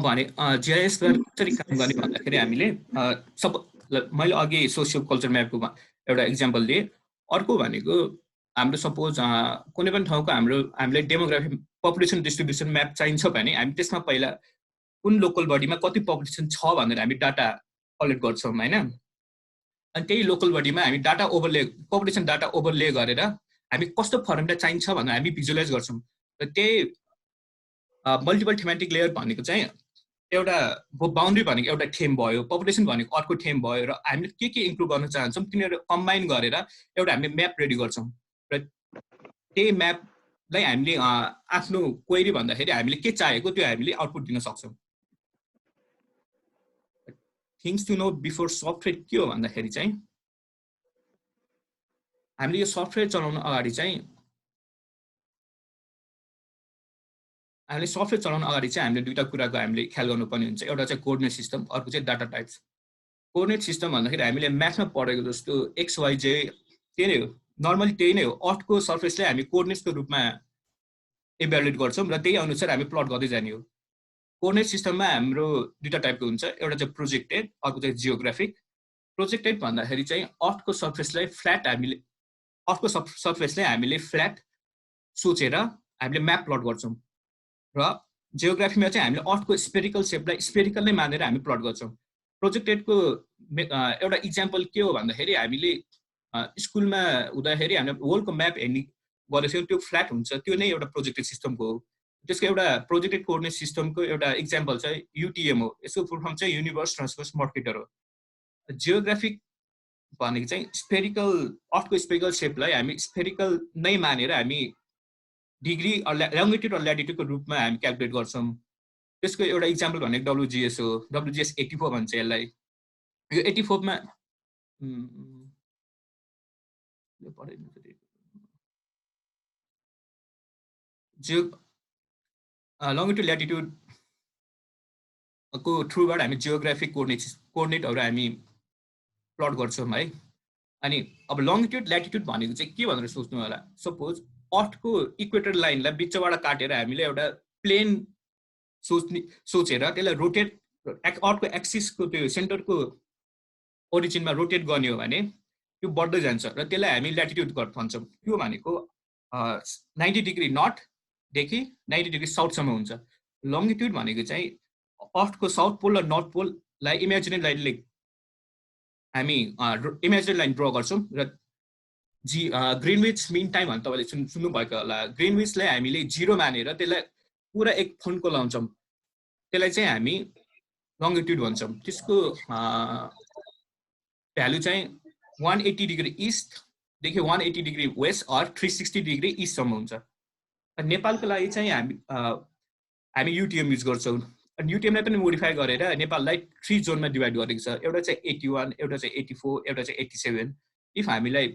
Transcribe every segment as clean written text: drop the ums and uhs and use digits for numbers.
अब भने जीआईएसबाट कसरी काम गर्ने भन्दाखेरि हामीले सब मैले अघि सोसियो कल्चर म्यापको एउटा इक्जाम्पल दिएँ। अर्को भनेको हाम्रो सपोज कुनै पनि ठाउँको हामीलाई डेमोग्राफी पपुलेसन डिस्ट्रिब्युसन म्याप चाहिन्छ भने हामी त्यसमा पहिला कुन लोकल बडीमा कति पपुलेसन छ भनेर हामी डाटा कलेक्ट गर्छौँ होइन। अनि त्यही लोकल बडीमा हामी डाटा ओभरले पपुलेसन डाटा ओभरले गरेर हामी कस्तो फर्मुला चाहिन्छ भनेर हामी भिजुअलाइज गर्छौँ। र त्यही मल्टिपल थेमेटिक लेयर भनेको चाहिँ एउटा बाउन्ड्री भनेको एउटा थेम भयो, पपुलेसन भनेको अर्को थेम भयो, र हामीले के इम्प्रुभ गर्न चाहन्छौँ तिनीहरू कम्बाइन गरेर एउटा हामीले म्याप रेडी गर्छौँ। र त्यही म्यापलाई हामीले आफ्नो क्वेरी भन्दाखेरि हामीले के चाहेको त्यो हामीले आउटपुट दिन सक्छौँ। Things to know before software के हो भन्दाखेरि चाहिँ हामीले यो सफ्टवेयर चलाउन अगाडि चाहिँ हामीले दुईटा कुराको हामीले ख्याल गर्नुपर्ने हुन्छ। एउटा चाहिँ कोअर्डिनेट सिस्टम, अर्को चाहिँ डाटा टाइप्स। कोअर्डिनेट सिस्टम भन्दाखेरि हामीले म्याथमा पढेको जस्तो XYZ त्यही नै हो, नर्मली त्यही नै हो। अर्थको सर्फेसलाई हामी कोअर्डिनेट्सको रूपमा इभ्यालुएट गर्छौँ र त्यही अनुसार हामी प्लट गर्दै जाने हो। कोअर्डिनेट सिस्टममा हाम्रो दुईटा टाइपको हुन्छ, एउटा चाहिँ प्रोजेक्टेड, अर्को चाहिँ जियोग्राफिक। प्रोजेक्टेड भन्दाखेरि चाहिँ अर्थको सर्फेसलाई फ्ल्याट सोचेर हामीले म्याप प्लट गर्छौँ, र जियोग्राफीमा चाहिँ हामीले अर्थको स्पेरिकल सेपलाई स्पेरिकल नै मानेर हामी प्लट गर्छौँ। प्रोजेक्टेडको एउटा इक्जाम्पल के हो भन्दाखेरि हामीले स्कुलमा हुँदाखेरि हामीले वर्ल्डको म्याप हेर्ने गरेको थियो, त्यो फ्ल्याट हुन्छ, त्यो नै एउटा प्रोजेक्टेड सिस्टमको हो। त्यसको एउटा प्रोजेक्टेड कोअर्डिनेट सिस्टमको एउटा इक्जाम्पल चाहिँ UTM हो। यसको फुल फर्म चाहिँ युनिभर्स ट्रान्सभर्स मर्केटर हो। जियोग्राफिक भनेको चाहिँ स्पेरिकल अर्थको स्पेरिकल सेपलाई हामी स्पेरिकल नै मानेर हामी डिग्री ल्याङ्गिट्युड र ल्याटिट्युडको रूपमा हामी क्यालकुलेट गर्छौँ। त्यसको एउटा इक्जाम्पल भनेको WGS हो। WGS 84 भन्छ यसलाई। यो 84मा लङ्गिट्युड ल्याटिट्युडको थ्रुबाट हामी जियोग्राफिक कोअर्डिनेटहरू हामी प्लट गर्छौँ है। अनि अब लङ्गिट्युड ल्याटिट्युड भनेको चाहिँ के भनेर सोच्नु होला। सपोज अर्थको इक्वेटर लाइनलाई बिचबाट काटेर हामीले एउटा प्लेन सोचेर त्यसलाई रोटेट अर्थको एक्सिसको त्यो सेन्टरको ओरिजिनमा रोटेट गर्ने हो भने त्यो बढ्दै जान्छ र त्यसलाई हामी ल्याटिट्युड भन्छौँ। त्यो भनेको 90 डिग्री नर्थदेखि 90 डिग्री साउथसम्म हुन्छ। लङ्गिट्युड भनेको चाहिँ अर्थको साउथ पोल र नर्थ पोललाई इमेजिनरी लाइनले हामी इमेजिनरी लाइन ड्र गर्छौँ र ग्रिनविच मिन टाइम भन्ने तपाईँले सुन्नुभएको होला। ग्रिनविचलाई हामीले 0 मानेर त्यसलाई पुरा एक फन्डको लाउँछौँ, त्यसलाई चाहिँ हामी लङ्गिट्युड भन्छौँ। त्यसको भ्यालु चाहिँ 180 डिग्री इस्टदेखि 180 डिग्री वेस्ट अर 360 डिग्री इस्टसम्म हुन्छ। नेपालको लागि चाहिँ हामी UTM युज गर्छौँ। UTMलाई पनि मोडिफाई गरेर नेपाललाई 3 जोनमा डिभाइड गरेको छ। एउटा चाहिँ 81, एउटा चाहिँ 84, एउटा चाहिँ 87। इफ हामीलाई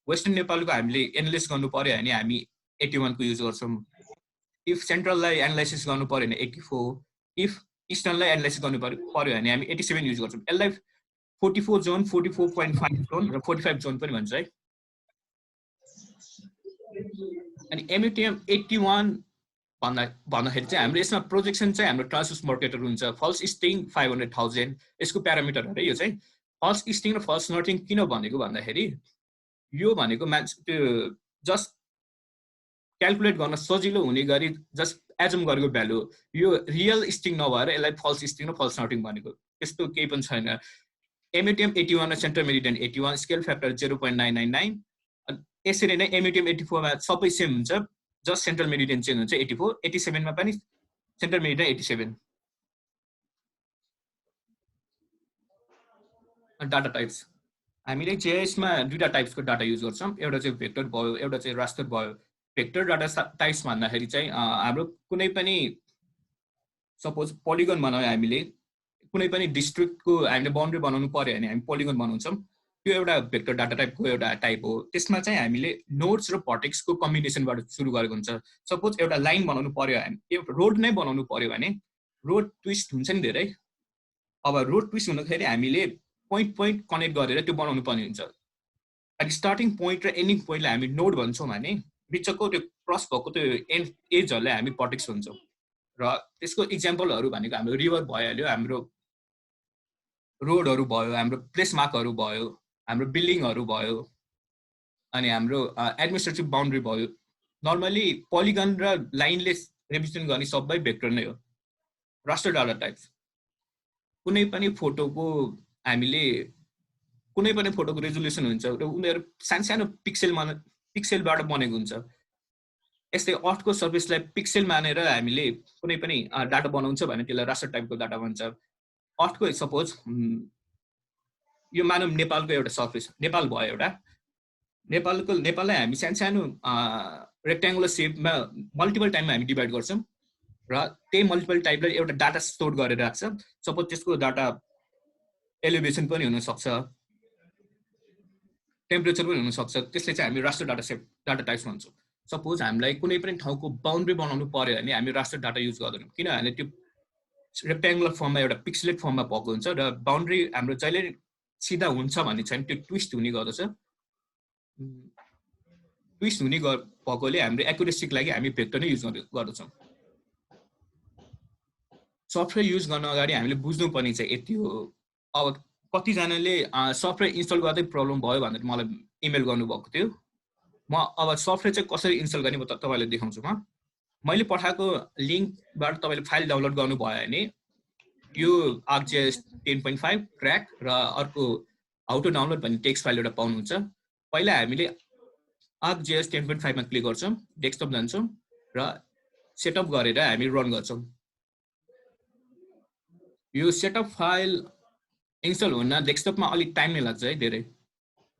वेस्टर्न नेपालको हामीले एनालाइसिस गर्नु पर्यो भने हामी 81 को युज गर्छौँ। इफ सेन्ट्रललाई एनालाइसिस गर्नु पर्यो भने 84, इफ इस्टर्नलाई एनालाइसिस गर्नु पर्यो भने हामी 87 युज गर्छौँ। यसलाई 44 जोन, 44.5 जोन र 45 जोन पनि भन्छ है। अनि MUTM 81 भन्दाखेरि चाहिँ हाम्रो यसमा प्रोजेक्सन चाहिँ हाम्रो ट्रान्सभर्स मर्केटर हुन्छ। फल्स इस्टिङ 500,000 यसको प्यारामिटर हो यो चाहिँ। फल्स इस्टिङ र फल्स नर्थिङ किन भनेको भन्दाखेरि यो भनेको त्यो जस्ट क्यालकुलेट गर्न सजिलो हुने गरी जस्ट एजम गरेको भ्यालु। यो रियल इस्टिङ नभएर यसलाई फल्स इस्टिङ र फल्स नर्थिङ भनेको, त्यस्तो केही पनि छैन। MUTM 81 र सेन्ट्रल मेरिडियन 81, स्केल फ्याक्टर 0.999। यसरी नै MUTM 84 मा सबै सेम हुन्छ, जस्ट सेन्ट्रल मेरिडियन चेन्ज हुन्छ 84। 87 मा पनि सेन्ट्रल मेरिडियन 87। डाटा टाइप्स हामीले जीआईएसमा दुईटा टाइप्सको डाटा युज गर्छौँ, एउटा चाहिँ भेक्टर भयो, एउटा चाहिँ रास्टर भयो। भेक्टर डाटा टाइप्स भन्दाखेरि चाहिँ हाम्रो कुनै पनि सपोज पोलिगन बनायो, हामीले कुनै पनि डिस्ट्रिक्टको हामीले बाउन्ड्री बनाउनु पर्यो भने हामी पोलिगन बनाउँछौँ। त्यो एउटा भेक्टर डाटा टाइपको एउटा टाइप हो। त्यसमा चाहिँ हामीले नोड्स र भर्टेक्सको कम्बिनेसनबाट सुरु गरेको हुन्छ। सपोज एउटा लाइन बनाउनु पर्यो भने, एउटा रोड नै बनाउनु पर्यो भने रोड ट्विस्ट हुन्छ नि धेरै। अब रोड ट्विस्ट हुँदाखेरि हामीले पोइन्ट कनेक्ट गरेर त्यो बनाउनु पर्ने हुन्छ। अनि स्टार्टिङ पोइन्ट र एन्डिङ पोइन्टलाई हामी नोड भन्छौँ भने बिचको त्यो क्रस भएको त्यो एजहरूलाई हामी भर्टेक्स भन्छौँ। र त्यसको इक्जाम्पलहरू भनेको हाम्रो रिभर भइहाल्यो, हाम्रो रोडहरू भयो, हाम्रो प्लेस मार्कहरू भयो, हाम्रो बिल्डिङहरू भयो, अनि हाम्रो एडमिनिस्ट्रेटिभ बाउन्ड्री भयो। नर्मली पोलिगन र लाइनले रिप्रेजेन्ट गर्ने सबै भेक्टर नै हो। रास्टर डाटा टाइप्स कुनै पनि फोटोको हामीले कुनै पनि फोटोको रेजोल्युसन हुन्छ र उनीहरू सानो पिक्सेलबाट बनेको हुन्छ। यस्तै अर्थको सर्फेसलाई पिक्सेल मानेर हामीले कुनै पनि डाटा बनाउँछ भने त्यसलाई रास्टर टाइपको डाटा भन्छ। अर्थको सपोज यो मानव नेपालको एउटा सर्फेस, नेपाल भयो एउटा, नेपाललाई हामी सानो रेक्ट्याङ्गुलर सेपमा मल्टिपल टाइममा हामी डिभाइड गर्छौँ र त्यही मल्टिपल टाइपलाई एउटा डाटा स्टोर गरेर राख्छ। सपोज त्यसको डाटा एलिभेसन पनि हुनसक्छ, टेम्परेचर पनि हुनसक्छ, त्यसले चाहिँ हामी रास्टर डाटा टाइप्स भन्छौँ। सपोज हामीलाई कुनै पनि ठाउँको बााउन्ड्री बनाउनु पर्यो भने हामी रास्टर डाटा युज गर्दैनौँ, किनभने त्यो रेक्ट्याङ्गुलर फर्ममा एउटा पिक्सेलेट फर्ममा भएको हुन्छ र बााउन्ड्री हाम्रो जहिले सिधा हुन्छ भन्ने छैन, त्यो ट्विस्ट हुने गर्दछ। ट्विस्ट हुने भएकोले हाम्रो एकुरेसीको लागि हामी भेक्टर नै युज गर्दछौँ। सफ्टवेयर युज गर्न अगाडि हामीले बुझ्नुपर्ने चाहिँ यति हो। अब कतिजनाले सफ्टवेयर इन्स्टल गर्दै प्रब्लम भयो भनेर मलाई इमेल गर्नुभएको थियो। म अब सफ्टवेयर चाहिँ कसरी इन्स्टल गर्ने म तपाईँलाई देखाउँछु। मैले पठाएको लिङ्कबाट तपाईँले फाइल डाउनलोड गर्नुभयो भने यो ArcGIS 10.5 क्र्याक र अर्को हाउ टु डाउनलोड भन्ने टेक्स्ट फाइल एउटा पाउनुहुन्छ। पहिला हामीले ArcGIS 10.5 मा क्लिक गर्छौँ, डेस्कटप जान्छौँ र सेटअप गरेर हामी रन गर्छौँ। यो सेटअप फाइल इन्स्टल हुन डेस्कटपमा अलिक टाइम नै लाग्छ है, धेरै,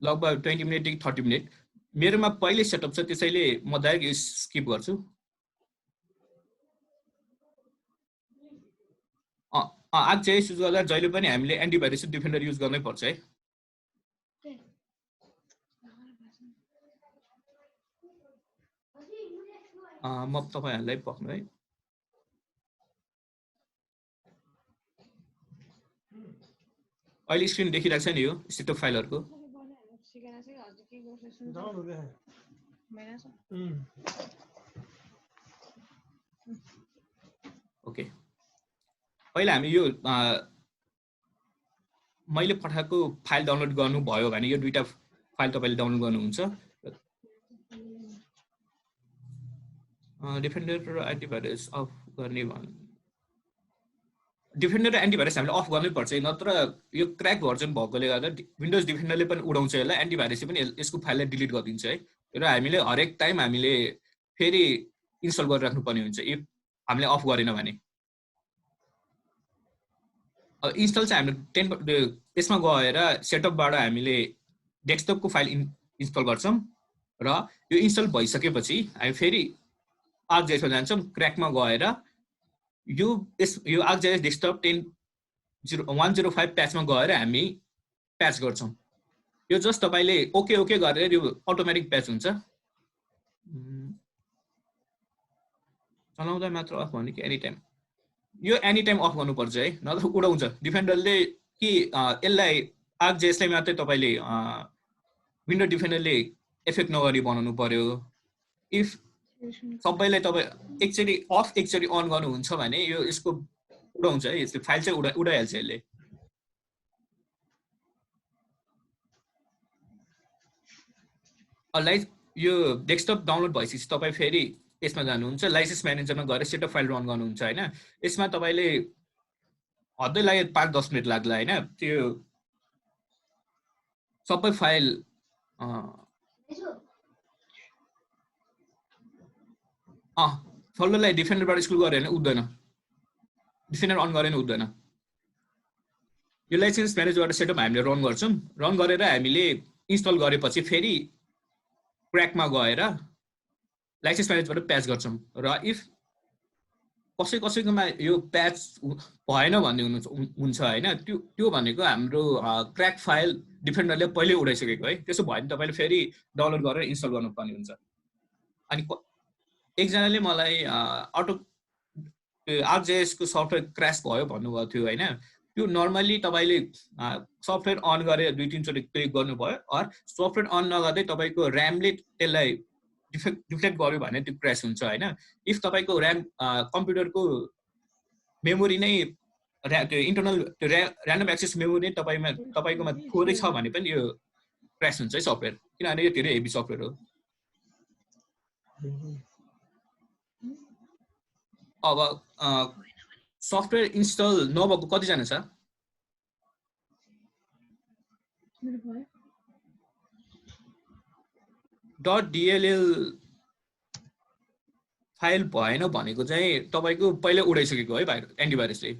लगभग 20 मिनटदेखि 30 मिनट। मेरोमा पहिले सेटअप छ, त्यसैले म डाइरेक्ट यो स्किप गर्छु। ArcGIS युज गर्दा जहिले पनि हामीले एन्टिभाइरस डिफेन्डर युज गर्नै पर्छ है। म तपाईँहरूलाई पक्नु है। अहिले स्क्रिन देखिरहेको छ नि यो सेटअप फाइलहरूको। ओके, पहिला हामी यो मैले पठाएको फाइल डाउनलोड गर्नुभयो भने यो दुईटा फाइल तपाईँले डाउनलोड गर्नुहुन्छ। डिफेन्डर र एन्टिभाइरस अफ गर्ने डिफेन्डर र एन्टिभाइरस हामीले अफ गर्नै पर्छ, नत्र यो क्र्याक भर्जन भएकोले गर्दा विन्डोज डिफेन्डरले पनि उडाउँछ यसलाई, एन्टिभाइरसले पनि यसको फाइललाई डिलिट गरिदिन्छ है। र हामीले हरेक टाइम हामीले फेरि इन्स्टल गरेर राख्नुपर्ने हुन्छ इफ हामीले अफ गरेन भने। अब इन्स्टल चाहिँ हामीले त्यसमा गएर सेटअपबाट हामीले डेस्कटपको फाइल इन्स्टल गर्छौँ र यो इन्स्टल भइसकेपछि हामी फेरि ArcGIS मा जान्छौँ, क्र्याकमा गएर यो ArcGIS डेस्कटप 105 प्याचमा गएर हामी प्याच गर्छौँ। यो जस्ट तपाईँले ओके ओके गरेर यो अटोमेटिक प्याच हुन्छ। चलाउँदा मात्र अफ भने कि एनी टाइम, यो एनी टाइम अफ गर्नुपर्छ है, नत्र उडाउँछ डिफेन्डरले। कि यसलाई ArcGIS-लाई मात्रै तपाईँले विन्डो डिफेन्डरले एफेक्ट नगरी बनाउनु पर्यो। इफ सबैलाई तपाईँ एकचोटि अफ एकचोटि अन गर्नुहुन्छ भने यो यसको उडाउँछ है, यसले फाइल चाहिँ उडाइहाल्छ यसले। यो डेस्कटप डाउनलोड भइसकेपछि तपाईँ फेरि यसमा जानुहुन्छ, लाइसेन्स म्यानेजरमा गएर सेटअप फाइल रन गर्नुहुन्छ होइन। यसमा तपाईँले हदै लाग्यो 5-10 मिनट लाग्ला होइन। त्यो सबै फाइल फल्लोलाई डिफेन्डरबाट स्कुल गऱ्यो भने उठ्दैन, डिफेन्डर अन गरेन उठ्दैन। यो लाइसेन्स म्यानेजबाट सेटअप हामीले रन गर्छौँ, रन गरेर हामीले इन्स्टल गरेपछि फेरि क्र्याकमा गएर लाइसेन्स म्यानेजबाट प्याच गर्छौँ। र इफ कसैकोमा यो प्याच भएन भन्ने हुन्छ होइन, त्यो भनेको हाम्रो क्र्याक फाइल डिफेन्डरले पहिल्यै उडाइसकेको है। त्यसो भयो भने तपाईँले फेरि डाउनलोड गरेर इन्स्टल गर्नुपर्ने हुन्छ। अनि एकजनाले मलाई ArcGIS को सफ्टवेयर क्र्यास भयो भन्नुभएको थियो होइन। त्यो नर्मली तपाईँले सफ्टवेयर अन गरेर 2-3 चोटि क्लिक गर्नुभयो, अर सफ्टवेयर अन नगर्दै तपाईँको ऱ्यामले त्यसलाई डिफ्लेक्ट गर्यो भने त्यो क्र्यास हुन्छ होइन इफ तपाईँको ऱ्याम कम्प्युटरको मेमोरी नै त्यो इन्टरनल त्यो ऱ्यान्डम एक्सेस मेमोरी नै तपाईँकोमा थोरै छ भने पनि यो क्र्यास हुन्छ है सफ्टवेयर किनभने यो धेरै हेभी सफ्टवेयर हो अब सफ्टवेयर इन्स्टल नभएको कतिजना छ .dll फाइल भएन भनेको चाहिँ तपाईँको पहिल्यै उडाइसकेको है भाइरस एन्टिभाइरसले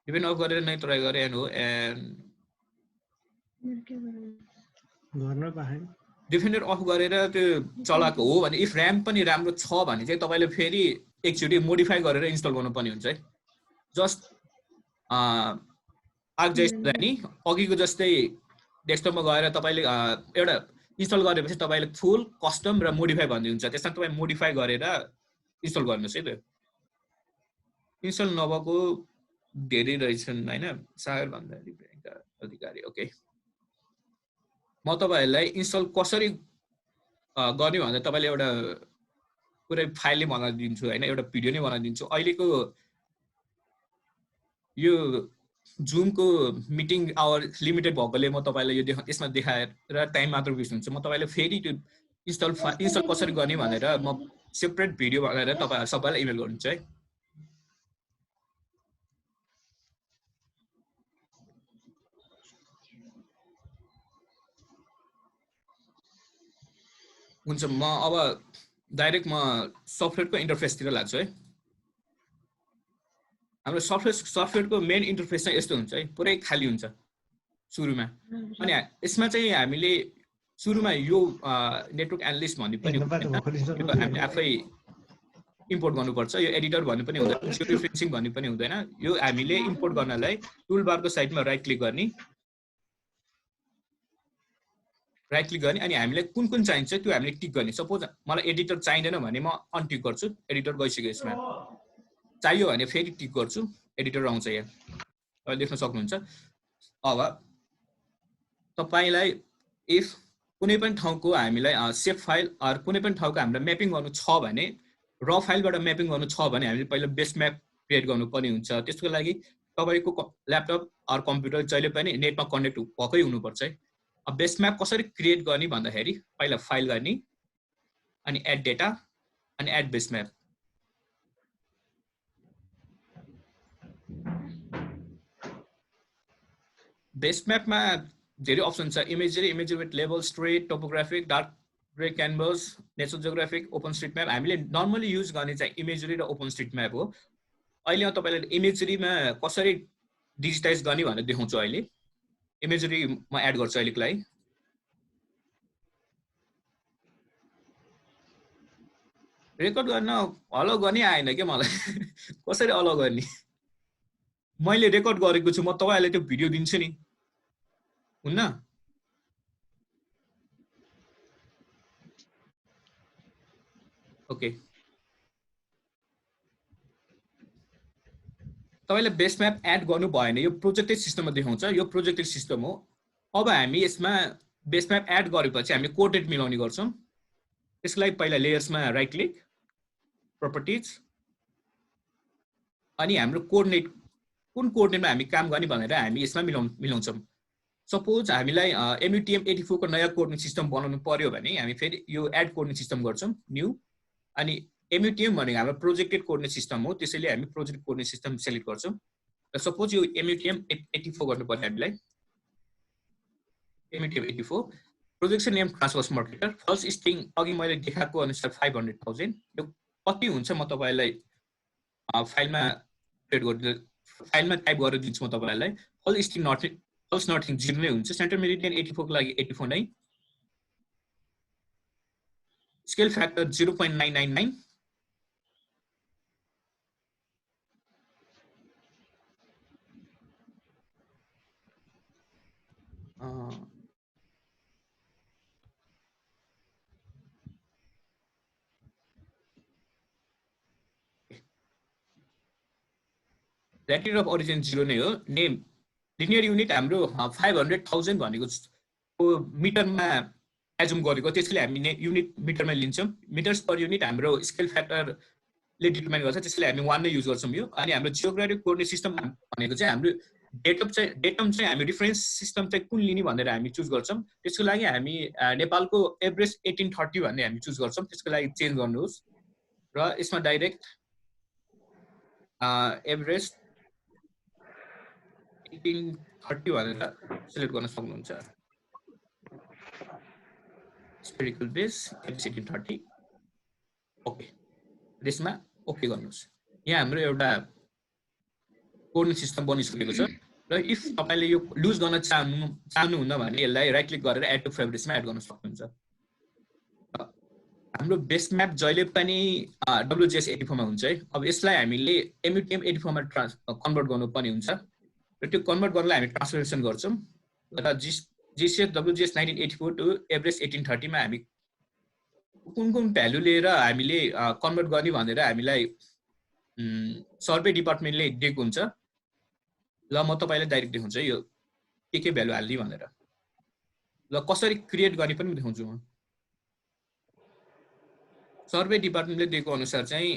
डिपेन्ड अफ गरेर नै ट्राई गरे एन्ड हो एन्ड डिफेन्डर अफ गरेर त्यो चलाएको हो भने इफ ऱ्याम पनि राम्रो छ भने चाहिँ तपाईँले फेरि एकचोटि मोडिफाई गरेर इन्स्टल गर्नुपर्ने हुन्छ है जस्ट नि अघिको जस्तै डेस्कटपमा गएर तपाईँले एउटा इन्स्टल गरेपछि तपाईँले फुल कस्टम र मोडिफाई भन्ने हुन्छ त्यसमा तपाईँ मोडिफाई गरेर इन्स्टल गर्नुहोस् है त्यो इन्स्टल नभएको धेरै रहेछन् होइन सागर भन्दा अधिकारी ओके म तपाईँहरूलाई इन्स्टल कसरी गर्ने भन्दा तपाईँले एउटा पुरै फाइल नै बनाइदिन्छु होइन एउटा भिडियो नै बनाइदिन्छु अहिलेको यो जुमको मिटिङ आवर लिमिटेड भएकोले म तपाईँलाई यो यसमा देखाएर टाइम मात्र वेस्ट हुन्छ म तपाईँलाई फेरि त्यो इन्स्टल कसरी गर्ने भनेर म सेपरेट भिडियो बनाएर तपाईँहरू सबैलाई इमेल गर्नुहुन्छ है हुन्छ म अब डाइरेक्ट म सफ्टवेयरको इन्टरफेसतिर लाग्छु है हाम्रो सफ्टवेयरको मेन इन्टरफेस चाहिँ यस्तो हुन्छ है पुरै खाली हुन्छ सुरुमा अनि यसमा चाहिँ हामीले सुरुमा यो नेटवर्क एनालिस्ट भन्ने पनि हामीले आफै इम्पोर्ट गर्नुपर्छ यो एडिटर भन्ने पनि हुँदैन जियो रेफरेन्सिङ भन्ने पनि हुँदैन यो हामीले इम्पोर्ट गर्नलाई टुल बारको साइडमा राइट क्लिक गर्ने अनि हामीलाई कुन चाहिन्छ त्यो हामीले टिक गर्ने सपोज मलाई एडिटर चाहिँदैन भने म अनटिक गर्छु एडिटर गइसक्यो यसमा चाहियो भने फेरि टिक गर्छु एडिटर आउँछ यहाँ तपाईले देख्न सक्नुहुन्छ अब तपाईलाई इफ कुनै पनि ठाउँको हामीलाई सेभ फाइल अर कुनै पनि ठाउँको हामीलाई म्यापिङ गर्नु छ भने र फाइलबाट म्यापिङ गर्नु छ भने हामीले पहिला बेस म्याप क्रिएट गर्नुपर्ने हुन्छ त्यसको लागि तपाईको ल्यापटप अर कम्प्युटर जहिले पनि नेटमा कनेक्ट भएकै हुनुपर्छ है अब बेस म्याप कसरी क्रिएट गर्ने भन्दाखेरि पहिला फाइल गर्ने अनि एड डेटा अनि एड बेस म्याप बेस म्यापमा धेरै अप्सन छ imagery with level straight topographic dark grey canvas natural geographic open street map हामीले नर्मली युज गर्ने चाहिँ इमेजरी र ओपन स्ट्रिट म्याप हो अहिले म तपाईलाई इमेजरीमा कसरी डिजिटाइज गर्ने भनेर देखाउँछु अहिले इमेजरी म एड गर्छु अहिलेको लागि रेकर्ड गर्न अलाउ गर्ने आएन के मलाई कसरी अलाउ गर्ने मैले रेकर्ड गरेको छु म तपाईहरुलाई त्यो भिडियो दिन्छु नि हुन्न ओके तपाईले बेस म्याप एड गर्नु भएन यो प्रोजेक्टेड सिस्टममा देखाउँछ यो प्रोजेक्टेड सिस्टम हो अब हामी यसमा बेस म्याप एड गरेपछि हामी कोअर्डिनेट मिलाउने गर्छौं त्यसको लागि पहिला लेयर्समा राइट क्लिक प्रोपर्टिज अनि हाम्रो कोअर्डिनेट कुन कोअर्डिनेटमा हामी काम गर्ने भनेर हामी यसमा मिलाउँछौं सपोज हामीलाई MUTM84 को नयाँ कोअर्डिनेट सिस्टम बनाउनु पर्यो भने हामी फेरि यो एड कोअर्डिनेट सिस्टम गर्छौं न्यू अनि MUTM भनेको हाम्रो प्रोजेक्टेड कोअर्डिनेट सिस्टम हो त्यसैले हामी प्रोजेक्ट कोअर्डिनेट सिस्टम सिलेक्ट गर्छौं र सपोज यो MUTM84 गर्नु पर्यो हामीलाई MUTM84 projection name transfers marketer first string अघि मैले देखाएको अनुसार 500,000 यो कति हुन्छ म तपाईलाई फाइलमा क्रिएट गर्दै फाइलमा टाइप गरेर दिन्छु म तपाईलाई फर्स्ट स्ट्रिङ फल्स नथिङ 0 नै हुन्छ सेन्टर मेरिडियन 84 को लागि 84 नै scale factor 0.999 latitude of origin 0 नै हो नेम लिनियर युनिट हाम्रो 500,000 भनेको मिटरमा एजुम गरेको त्यसले हामी युनिट मिटरमा लिन्छौँ मिटर्स पर युनिट हाम्रो स्केल फ्याक्टरले डिटरमाइन गर्छ त्यसले हामी 1 नै युज गर्छौँ यो अनि हाम्रो जियोग्राफिक कोअर्डिनेट सिस्टम भनेको चाहिँ हाम्रो डेटम चाहिँ हामी रिफरेन्स सिस्टम चाहिँ कुन लिने भनेर हामी चुज गर्छौँ त्यसको लागि हामी नेपालको एभरेज 1830 भन्ने हामी चुज गर्छौँ त्यसको लागि चेन्ज गर्नुहोस् र यसमा डाइरेक्ट एभरेज 1830 भनेर सिलेक्ट गर्न सक्नुहुन्छ spherical base 1830 ओके त्यसमा ओके गर्नुहोस् यहाँ हाम्रो एउटा कोअर्डिनेट सिस्टम बनिसकेको छ र इफ तपाईले यो लुज गर्न चाहनुहुन्न भने यसलाई राइट क्लिक गरेर एड टु फेभरेट्समा एड गर्न सक्नुहुन्छ हाम्रो बेस म्याप जहिले पनि WGS84 मा हुन्छ है अब यसलाई हामीले MUTM 84 मा कन्भर्ट गर्नुपर्ने हुन्छ र त्यो कन्भर्ट गर्नलाई हामी ट्रान्सफर्मेसन गर्छौँ र GCF WGS 1984 टु एभरेज 1830 मा हामी कुन भ्यालु लिएर हामीले कन्भर्ट गर्ने भनेर हामीलाई सर्वे डिपार्टमेन्टले दिएको हुन्छ ल म तपाईलाई डाइरेक्ट देखाउँछु यो के भ्यालु हाल्ने भनेर ल कसरी क्रिएट गर्ने पनि देखाउँछु म सर्वे डिपार्टमेन्टले दिएको अनुसार चाहिँ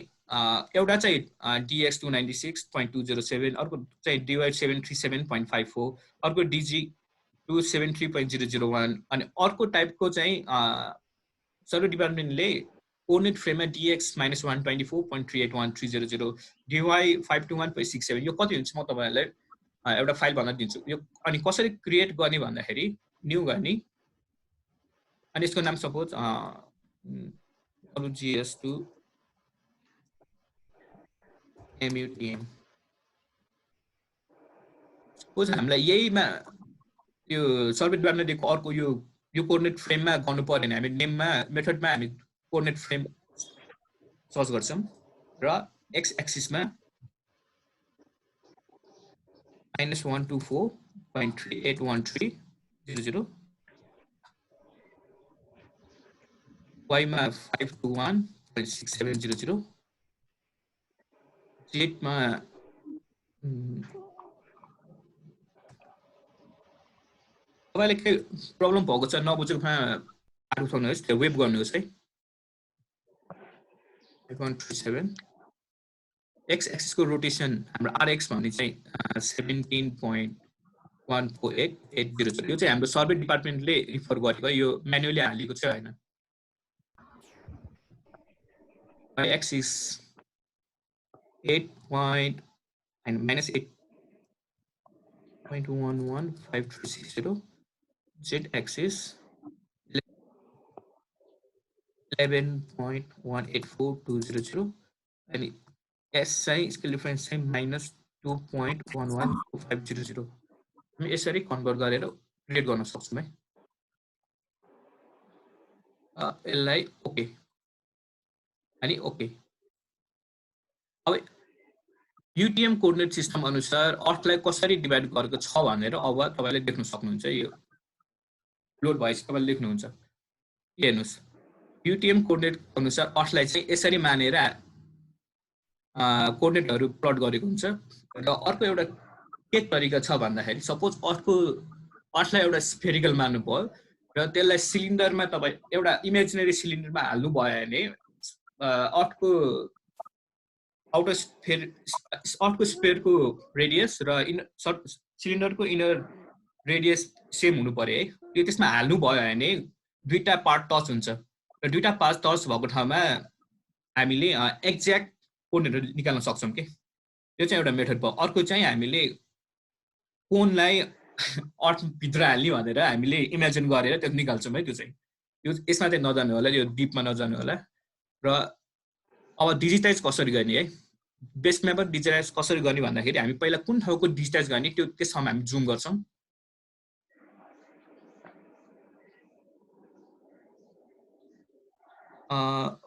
एउटा चाहिँ DX 296.207 अर्को चाहिँ DY 737.54 अर्को DG 273.001 अनि अर्को टाइपको चाहिँ सर्वे डिपार्टमेन्टले कोअर्डिनेट फ्रेममा DX -124.381.300 DY 521.67 यो कति हुन्छ म तपाईहरुलाई एउटा फाइल भन्न दिन्छु यो अनि कसरी क्रिएट गर्ने भन्दाखेरि न्यू गर्ने अनि यसको नाम suppose WGS to MUTM suppose हामीलाई यहीमा यो सर्वे डिपार्टमेन्टले दिएको अर्को यो कोअर्डिनेट फ्रेममा गर्नु पर्दैन हामी नेममा मेथडमा हामी कोअर्डिनेट फ्रेम सर्च गर्छौं र x एक्सिसमा -124.381300 y मा 521.6700 z मा तपाईले के प्रब्लम भएको छ नबुझेकोमा आफू सक्नुहोस् त्यो वेब गर्नुहोस् है 537 x एक्सिस को रोटेसन हाम्रो rx भन्ने चाहिँ 17.148800 यो चाहिँ हाम्रो सर्वे डिपार्टमेन्टले रिफर गरेको यो म्यानुअली हालेको चाहिँ हैन y axis 8.115360 z axis 11.18420 and s चाहिँ स्केल डिफरेन्स चाहिँ -2.11500 हामी यसरी कन्भर्ट गरेर क्रिएट गर्न सक्छौं है यसलाई ओके अनि ओके अब UTM कोअर्डिनेट सिस्टम अनुसार अर्थलाई कसरी डिभाइड गरेको छ भनेर अब तपाईले देख्न सक्नुहुन्छ यो लोड भएपछि तपाईले लेख्नुहुन्छ हेर्नुस् UTM कोअर्डिनेट अनुसार अर्थलाई चाहिँ यसरी मानेर कोअर्डिनेटहरु प्लट गरेको हुन्छ र अर्को एउटा के तरिका छ भन्दाखेरि सपोज अर्थलाई एउटा स्फेरिकल मान्नु भयो र त्यसलाई सिलिन्डरमा तपाई एउटा इमेजिनरी सिलिन्डरमा हाल्नु भयो भने अर्थको आउटर स्फेयरको रेडियस र सिलिन्डरको इनर रेडियस सेम हुनु पर्यो है यो त्यसमा हाल्नु भयो भने दुईटा पार्ट टच हुन्छ र दुईटा पार्ट टच भएको ठाउँमा हामीले एक्ज्याक्ट कोअर्डिनेट निकाल्न सक्छौं के त्यो चाहिँ एउटा मेथड भयो अर्को चाहिँ हामीले कोनलाई अर्थ भित्र हाल्ने भनेर हामीले इमेजिन गरेर त्यो निकाल्छौं है त्यो चाहिँ यो यसमा चाहिँ नजानु होला यो डिपमा नजानु होला र अब डिजिटाइज कसरी गर्ने है बेस म्यापर डिजिटाइज कसरी गर्ने भन्दाखेरि हामी पहिला कुन ठाउँको डिजिटाइज गर्ने त्यो त्यसमा हामी जुम गर्छौं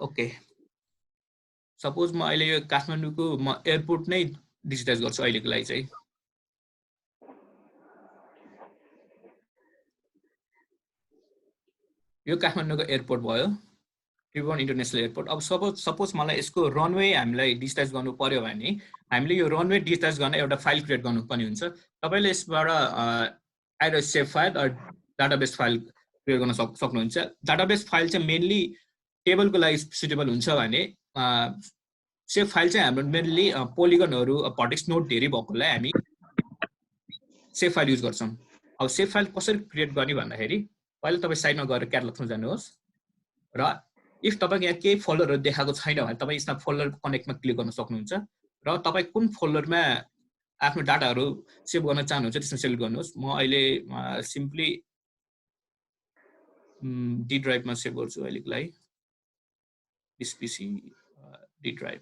ओके सपोज म अहिले यो काठमाडौँको म एयरपोर्ट नै डिजिटाइज गर्छु अहिलेको लागि चाहिँ यो काठमाडौँको एयरपोर्ट भयो त्रिभुवन इन्टरनेशनल एयरपोर्ट अब सपोज मलाई यसको रनवे हामीलाई डिजिटाइज गर्नु पर्यो भने हामीले यो रनवे डिजिटाइज गर्न एउटा फाइल क्रिएट गर्नुपर्ने हुन्छ तपाईले यसबाट either save file or database file create गर्न सक्नुहुन्छ। डाटाबेस फाइल चाहिँ मेनली टेबलको लागि सुटेबल हुन्छ भने सेभ फाइल चाहिँ हाम्रो मेनली पोलिगनहरू भर्टेक्स नोड धेरै भएकोलाई हामी सेभ फाइल युज गर्छौँ। अब सेभ फाइल कसरी क्रिएट गर्ने भन्दाखेरि पहिला तपाईँ साइडमा गएर क्याटलगमा जानुहोस् र इफ तपाईँको यहाँ केही फोल्डरहरू देखाएको छैन भने तपाईँ यसमा फोल्डर कनेक्टमा क्लिक गर्न सक्नुहुन्छ र तपाईँ कुन फोल्डरमा आफ्नो डाटाहरू सेभ गर्न चाहनुहुन्छ त्यसमा सेलेक्ट गर्नुहोस्। म अहिले सिम्पली डी ड्राइभमा सेभ गर्छु अहिलेको लागि। दिस पिसी डी ड्राइभ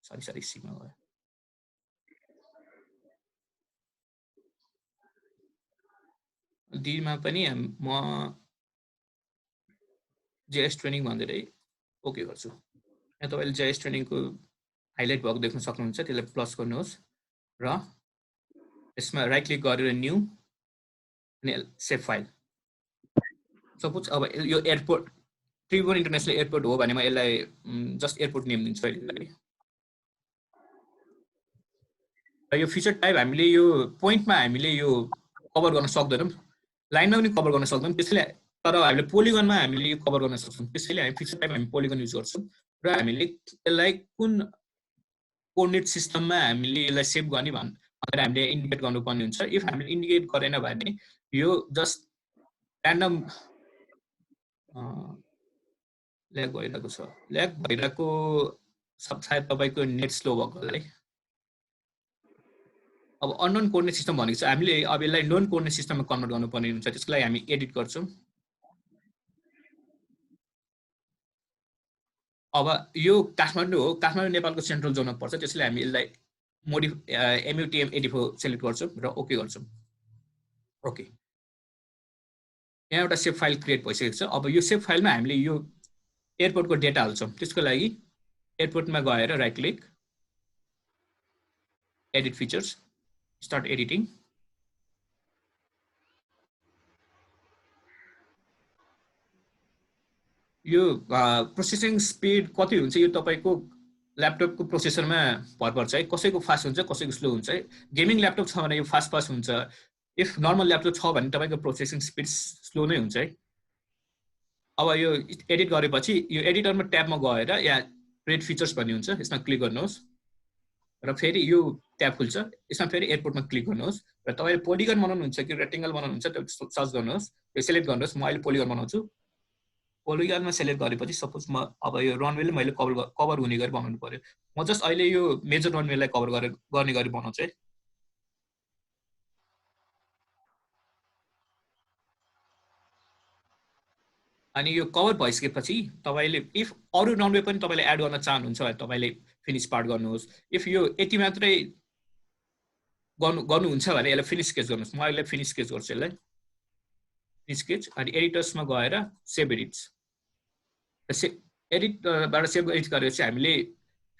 सरी सीमा गयो। डीमा पनि म जेएस ट्रेनिङ भनेर ओके गर्छु। यहाँ तपाईँले जेएस ट्रेनिङको हाइलाइट भएको देख्न सक्नुहुन्छ, त्यसलाई प्लस गर्नुहोस् र यसमा राइट क्लिक गरेर न्यू अनि सेभ फाइल। सपोज अब यो एयरपोर्ट त्रिभुवन इन्टरनेसनल एयरपोर्ट हो भने म यसलाई जस्ट एयरपोर्ट नेम दिन्छु अहिले। र यो फिचर टाइप हामीले यो पोइन्टमा हामीले यो कभर गर्न सक्दैनौँ, लाइनमा पनि कभर गर्न सक्दैनौँ, त्यसैले तर हामीले पोलिगनमा हामीले यो कभर गर्न सक्छौँ। त्यसैले हामी फिचर टाइप हामी पोलिगन युज गर्छौँ र हामीले यसलाई कुन कोअर्डिनेट सिस्टममा हामीले यसलाई सेभ गर्ने भनेर हामीले इन्डिकेट गर्नुपर्ने हुन्छ। इफ हामीले इन्डिकेट गरेन भने यो जस्ट ऱ्यान्डम ल्याग भइरहेको छ। ल्याग भइरहेको सायद तपाईँको नेट स्लो भएकोलाई। अब अननोन कोअर्डिनेट सिस्टम भनेको चाहिँ हामीले अब यसलाई नोन कोअर्डिनेट सिस्टममा कन्भर्ट गर्नुपर्ने हुन्छ। त्यसको लागि हामी एडिट गर्छौँ। अब यो काठमाडौँ हो, काठमाडौँ नेपालको सेन्ट्रल जोनमा पर्छ, त्यसैले हामी यसलाई MUTM84 सेलेक्ट गर्छौँ र ओके गर्छौँ। ओके, यहाँ एउटा सेभ फाइल क्रिएट भइसकेको छ। अब यो सेभ फाइलमा हामीले यो एयरपोर्टको डेटा हाल्छौँ। त्यसको लागि एयरपोर्टमा गएर right click, edit features, start editing. यो प्रोसेसिङ स्पिड कति हुन्छ यो तपाईँको ल्यापटपको प्रोसेसरमा भर पर्छ है। कसैको फास्ट हुन्छ, कसैको स्लो हुन्छ है। गेमिङ ल्यापटप छ भने यो फास्ट हुन्छ। इफ नर्मल ल्यापटप छ भने तपाईँको प्रोसेसिङ स्पिड स्लो नै हुन्छ है। अब यो एडिट गरेपछि यो एडिटरमा ट्याबमा गएर यहाँ क्रिएट फिचर्स भन्ने हुन्छ, यसमा क्लिक गर्नुहोस् र फेरि यो ट्याब खुल्छ। यसमा फेरि एयरपोर्टमा क्लिक गर्नुहोस् र तपाईँले पोलिगन बनाउनुहुन्छ कि रेक्टेङ्गल बनाउनुहुन्छ त्यो सर्च गर्नुहोस्। यो सेलेक्ट गर्नुहोस्। म अहिले पोलिगन बनाउँछु। पोलिगनमा सेलेक्ट गरेपछि सपोज म अब यो रनवेले मैले कभर हुने गरी बनाउनु पर्यो। म जस्ट अहिले यो मेजर रनवेलाई कभर गर्ने गरी बनाउँछु है। अनि यो कभर भइसकेपछि तपाईँले इफ अरू रनवे पनि तपाईँले एड गर्न चाहनुहुन्छ भने तपाईँले फिनिस पार्ट गर्नुहोस्। इफ यो यति मात्रै गर्नुहुन्छ भने यसलाई फिनिस स्केच गर्नुहोस्। म यसलाई फिनिस स्केच गर्छु। यसलाई फिनिस स्केच अनि एडिटर्समा गएर सेभ एडिट्स, एडिटबाट सेभ एडिट गरेपछि हामीले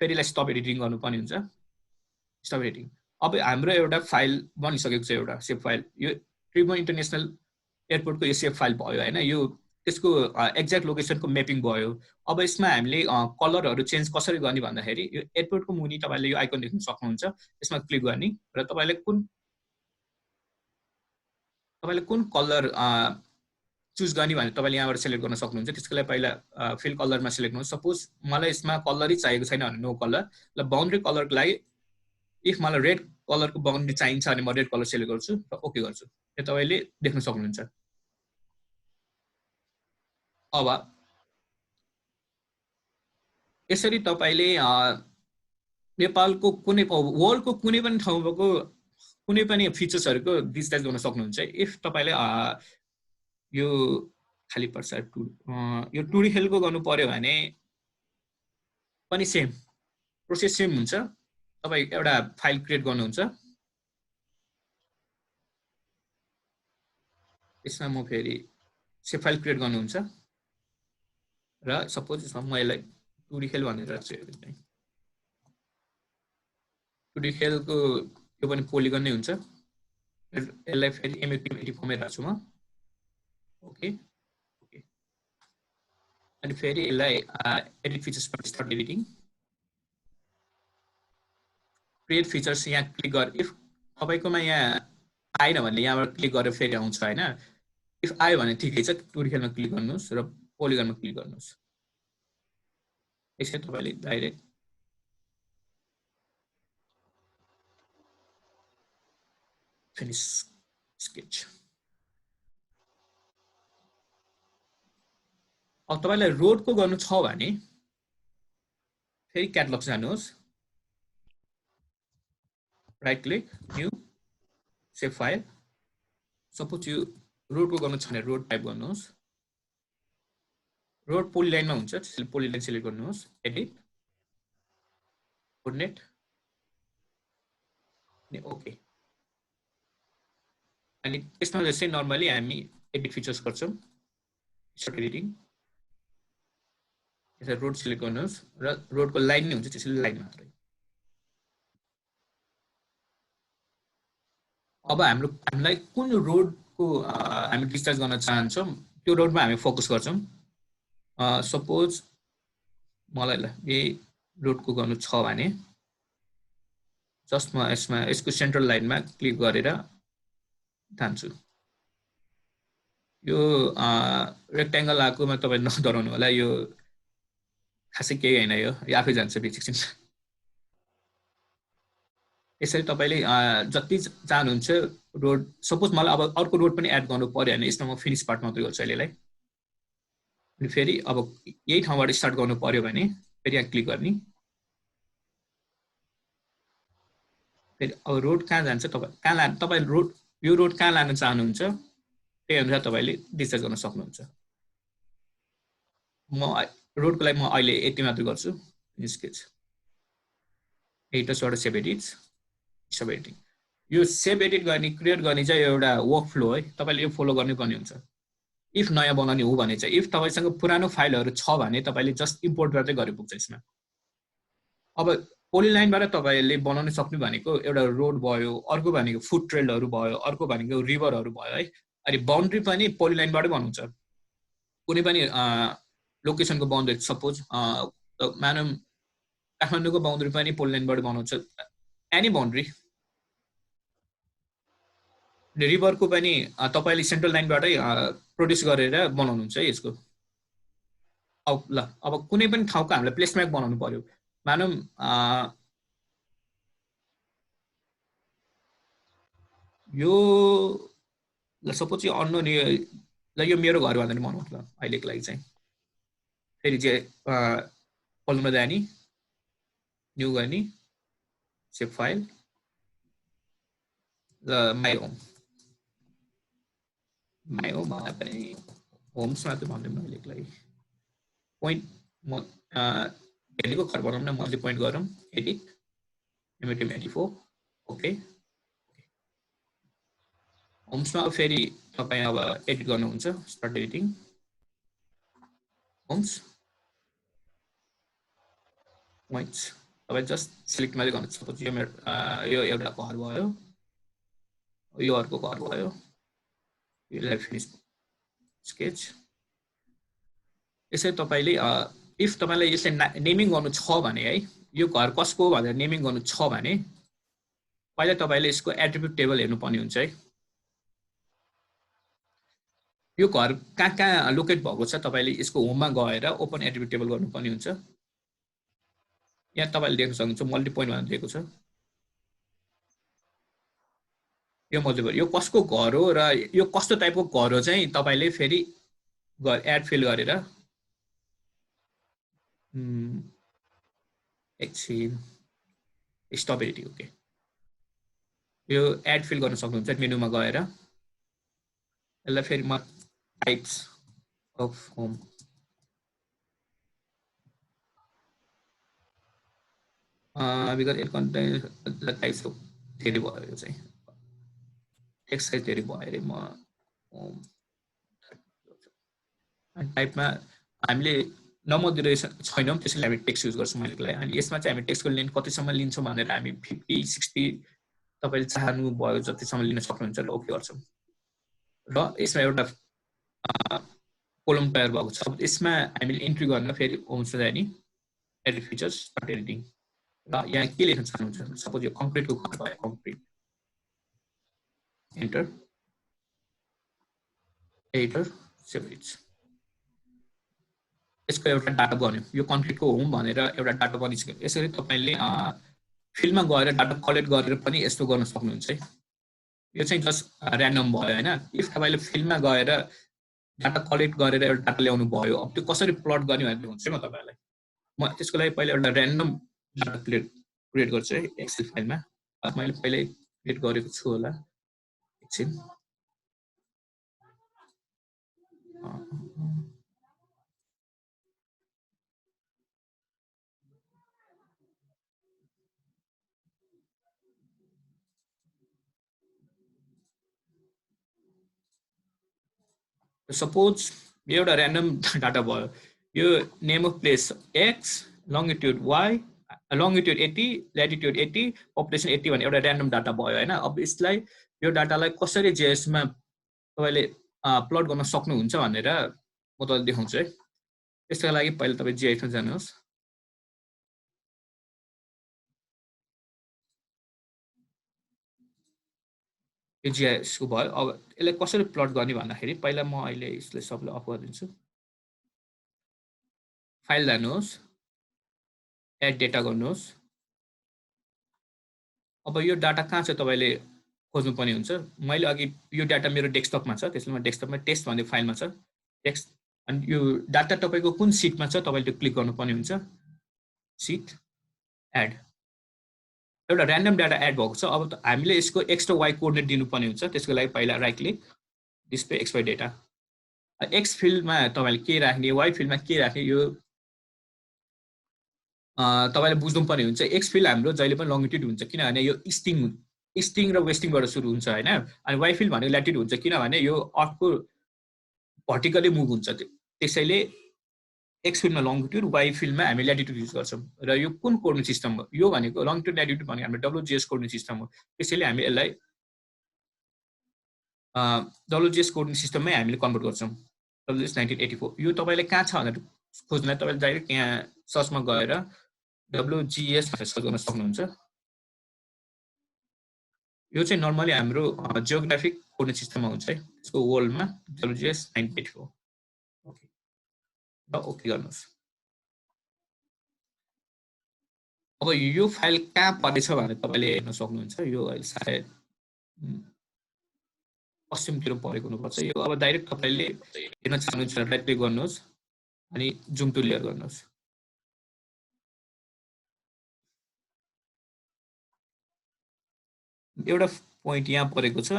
फेरि यसलाई स्टप एडिटिङ गर्नुपर्ने हुन्छ। Stop editing. अब हाम्रो एउटा फाइल बनिसकेको छ, एउटा सेभ फाइल। यो त्रिभुवन इन्टरनेसनल एयरपोर्टको यो सेभ फाइल भयो होइन। यो त्यसको एक्ज्याक्ट लोकेसनको म्यापिङ भयो। अब यसमा हामीले कलरहरू चेन्ज कसरी गर्ने भन्दाखेरि यो एयरपोर्टको मुनि तपाईँले यो आइकन देख्न सक्नुहुन्छ। यसमा क्लिक गर्ने र तपाईँले कुन कलर चुज गर्ने भने तपाईँले यहाँबाट सेलेक्ट गर्न सक्नुहुन्छ। त्यसको लागि पहिला फिल कलरमा सेलेक्ट गर्नुहोस्। सपोज मलाई यसमा कलरै चाहिएको छैन भने नो कलर। ल बाउन्ड्री कलरको लागि इफ मलाई रेड कलरको बाउन्ड्री चाहिन्छ भने म रेड कलर सेलेक्ट गर्छु र ओके गर्छु। यो तपाईँले देख्न सक्नुहुन्छ। अब यसरी तपाईँले नेपालको कुनै वर्ल्डको कुनै पनि ठाउँको कुनै पनि फिचर्सहरूको डिजिटाइज गर्न सक्नुहुन्छ। इफ तपाईँले यो खाली पर्छ यो टुडी हेलको गर्नु पर्यो भने पनि सेम प्रोसेस सेम हुन्छ। तपाईँ एउटा फाइल क्रिएट गर्नुहुन्छ। यसमा म फेरि सेभ फाइल क्रिएट गर्नुहुन्छ र सपोज यसमा म यसलाई टुडी हेल भनेर राख्छु। टुडी हेलको यो पनि पोलिगन नै हुन्छ। यसलाई फेरि MUTM84 मै राख्छु म। ओके ओके अनि फेरि यसलाई एडिट फिचर्सबाट स्टार्ट एडिटिङ, क्रिएट फिचर्स यहाँ क्लिक गरेर इफ तपाईँकोमा यहाँ आएन भने यहाँबाट क्लिक गरेर फेरि आउँछ होइन। इफ आयो भने ठिकै छ, टुरिकलमा क्लिक गर्नुहोस् र पोलिगनमा क्लिक गर्नुहोस्। यसरी तपाईँले डाइरेक्ट फिनिश स्केच। अब तपाईँलाई रोडको गर्नु छ भने फेरि क्याटलग जानुहोस्, right click, new, save file. Suppose यो रोडको गर्नु छ भने रोड टाइप गर्नुहोस्, रोड पोलिलाइनमा हुन्छ, त्यसले पोलिलाइन सिलेक्ट गर्नुहोस्, एडिट, कोअर्डिनेट, अनि ओके। अनि त्यसमा जस्तै नर्मली हामी एडिट फिचर्स गर्छौँ, स्टार्ट एडिटिङ, यसरी रोड सिलेक्ट गर्नुहोस् र रोडको लाइन नै हुन्छ, त्यसैले लाइन मात्रै। अब हामीलाई कुन रोडको हामी डिस्चार्ज गर्न चाहन्छौँ त्यो रोडमा हामी फोकस गर्छौँ। सपोज मलाई यही रोडको गर्नु छ भने जस्ट म यसको सेन्ट्रल लाइनमा क्लिक गरेर थान्छु। यो रेक्ट्याङ्गल आएकोमा तपाईँ नडराउनु होला, यो खासै केही होइन, यो आफै जान्छ एकछिन। यसरी तपाईँले जति चाहनुहुन्छ रोड, सपोज मलाई अब अर्को रोड पनि एड गर्नु पर्यो भने यसमा म फिनिस पार्ट मात्रै गर्छु अहिलेलाई। अनि फेरि अब यही ठाउँबाट स्टार्ट गर्नु पर्यो भने फेरि यहाँ क्लिक गर्ने, फेरि अब रोड कहाँ जान्छ, तपाईँ रोड, यो रोड कहाँ लान चाहनुहुन्छ त्यही अनुसार तपाईँले डिस्चार्ज गर्न सक्नुहुन्छ। म रोडको लागि म अहिले यति मात्र गर्छु, स्केच, एडिटर्सबाट सेभ एडिट्स, सब एडिटिङ। यो सेभ एडिट गर्ने, क्रिएट गर्ने चाहिँ एउटा वर्क फ्लो है, तपाईँले यो फलो गर्नुपर्ने हुन्छ। इफ नयाँ बनाउने हो भने चाहिँ, इफ तपाईँसँग पुरानो फाइलहरू छ भने तपाईँले जस्ट इम्पोर्ट गर्दै गरे पुग्छ यसमा। अब पोलिलाइनबाट तपाईँले बनाउन सक्नु भनेको एउटा रोड भयो, अर्को भनेको फुड ट्रेलहरू भयो, अर्को भनेको रिभरहरू भयो है। अनि बाउन्ड्री पनि पोलिलाइनबाटै बनाउँछ, कुनै पनि लोकेसनको बाउन्ड्री, सपोज मानौँ काठमाडौँको बाउन्ड्री पनि पोलिलाइनबाट बनाउँछ, एनी बाउन्ड्री। रिभरको पनि तपाईँले सेन्ट्रल लाइनबाटै प्रोड्युस गरेर बनाउनुहुन्छ है यसको। अब ल, अब कुनै पनि ठाउँको हामीलाई प्लेसम्याप बनाउनु पर्यो, मानौँ यो ल सपोज यो अन्नोन, ल यो मेरो घर भन्दा नि बनाउँ ल अहिलेको लागि चाहिँ। फेरि चाहिँ कलममा जाने, न्यू गर्ने, सेभ फाइल, र माई होम भन्दा पनि होम्स मात्रै भन्दैम अहिलेको लागि। पोइन्ट म भेलीको घर बनाउँ न, मल्टी पोइन्ट गरौँ, एडिट, एमएटिएम 84, ओके। होम्समा फेरि तपाईँ अब एडिट गर्नुहुन्छ, स्टार्ट एडिटिङ, होम्स, पोइन्ट्स, तपाईँ जस्ट सिलेक्ट मात्रै गर्नु। सपोज यो मेरो यो एउटा घर भयो, यो अर्को घर भयो, यसलाई फिनिस स्केच। यसरी तपाईँले इफ तपाईँलाई यसलाई नेमिङ गर्नु छ भने है, यो घर कसको हो भनेर नेमिङ गर्नु छ भने पहिला तपाईँले यसको एट्रिब्युट टेबल हेर्नुपर्ने हुन्छ है। यो घर कहाँ कहाँ लोकेट भएको छ तपाईँले यसको होममा गएर ओपन एट्रिब्युट टेबल गर्नुपर्ने हुन्छ। यहाँ तपाईँले देख्न सक्नुहुन्छ मल्टी पोइन्ट भनेर दिएको छ, यो मल्टी पोइन्ट, यो कसको घर हो र यो कस्तो टाइपको घर हो चाहिँ तपाईँले फेरि एड फिल गरेर एकछिन स्टप एडिटिङ, ओके, यो एड फिल गर्न सक्नुहुन्छ मेनुमा गएर। यसलाई फेरि म types of home, because it contents the types of, धेरै भयो यो चाहिँ, टेक्स्ट साइज धेरै भयो अरे। म होम टाइपमा हामीले नम्बर दिएर छैनौँ, त्यसैले हामी टेक्स्ट युज गर्छौँ अहिलेको लागि। अनि यसमा चाहिँ हामी टेक्स्टको लेन्थ कतिसम्म लिन्छौँ भनेर हामी 50, 60 तपाईँले चाहनुभयो जतिसम्म लिन सक्नुहुन्छ र ओके गर्छौँ। र यसमा एउटा कोलम तयार भएको छ, यसमा हामीले इन्ट्री गर्न फेरि होम्समा जाने, एडिट फिचर्स, स्टार्ट एडिटिङ, र यहाँ के लेख्न चाहनुहुन्छ, सपोज यो कङ्क्रिटको घर भयो, कङ्क्रिट, एन्टर, एडिटर सेभरेज यसको एउटा डाटा बन्यो यो कन्क्रिटको होम भनेर एउटा डाटा बनिसक्यो यसरी तपाईँले फिल्डमा गएर डाटा कलेक्ट गरेर पनि यस्तो गर्न सक्नुहुन्छ है यो चाहिँ जस्ट ऱ्यान्डम भयो होइन इफ तपाईँले फिल्डमा गएर डाटा कलेक्ट गरेर एउटा डाटा ल्याउनु भयो अब त्यो कसरी प्लट गर्ने भनेर हुन्छ म तपाईँलाई म त्यसको लागि पहिला एउटा ऱ्यान्डम डाटा क्रिएट गर्छु है एक्सेल फाइलमा मैले पहिल्यै क्रिएट गरेको छु होला एकछिन सपोज यो एउटा ऱ्यान्डम डाटा भयो यो name of place X longitude Y longitude 80 latitude 80 population 80 भन्ने एउटा ऱ्यान्डम डाटा भयो होइन अब यसलाई यो डाटालाई कसरी जेएसमा तपाईँले प्लट गर्न सक्नुहुन्छ भनेर म तपाईँलाई देखाउँछु है त्यसका लागि पहिला तपाईँ जिआइएफमा जानुहोस् यो जिआइएसको भयो अब यसलाई कसरी प्लट गर्ने भन्दाखेरि पहिला म अहिले यसलाई सबलाई अफ गरिदिन्छु फाइल जानुहोस् एड डेटा गर्नुहोस् अब यो डाटा कहाँ छ तपाईँले खोज्नुपर्ने हुन्छ मैले अघि यो डाटा मेरो डेस्कटपमा छ त्यसले म डेस्कटपमा टेस्ट भन्ने फाइलमा छ टेक्स्ट अनि यो डाटा तपाईँको कुन सिटमा छ तपाईँले त्यो क्लिक गर्नुपर्ने हुन्छ सिट एड एउटा ऱ्यान्डम डाटा एड भएको छ अब हामीले यसको एक्स र वाइ कोअर्डिनेट दिनुपर्ने हुन्छ त्यसको लागि पहिला right click display X Y data X फिल्डमा तपाईँले के राख्ने वाइ फिल्डमा के राख्ने यो तपाईँले बुझ्नुपर्ने हुन्छ एक्स फिल्ड हाम्रो जहिले पनि लङ्गिट्युड हुन्छ किनभने यो इस्टिङ र वेस्टिङबाट सुरु हुन्छ होइन अनि वाइ फिल्ड भनेको ल्याटिट्युड हुन्छ किनभने यो अर्थको भर्टिकली मुभ हुन्छ त्यसैले एक्स फिल्डमा लङ्गिट्युड वाइ फिल्डमा हामी ल्याटिट्युड युज गर्छौँ र यो कुन कोर्डिनेट सिस्टम हो यो भनेको लङ्गिट्युड ल्याटिट्युड भनेको हाम्रो डब्लुजिएस कोर्डिनेट सिस्टम हो त्यसैले हामी यसलाई डब्लुजिएस कोर्डिनेट सिस्टममै हामीले कन्भर्ट गर्छौँ डब्लुजिएस 1984 यो तपाईँले कहाँ छ भनेर खोज्नलाई तपाईँले डाइरेक्ट यहाँ सर्चमा गएर डब्लुजिएस भनेर सर्च गर्न सक्नुहुन्छ यो चाहिँ नर्मली हाम्रो जियोग्राफिक कोर्डिनेट सिस्टममा हुन्छ है यसको वर्ल्डमा डब्लुजिएस 1984 ओके र ओके गर्नुहोस् अब यो फाइल कहाँ परेछ भनेर तपाईँले हेर्न सक्नुहुन्छ यो अहिले सायद पश्चिमतिर परेको हुनुपर्छ यो अब डाइरेक्ट तपाईँले हेर्न चाहनुहुन्छ राइट क्लिक गर्नुहोस् अनि जुम टु लेयर गर्नुहोस् एउटा पोइन्ट यहाँ परेको छ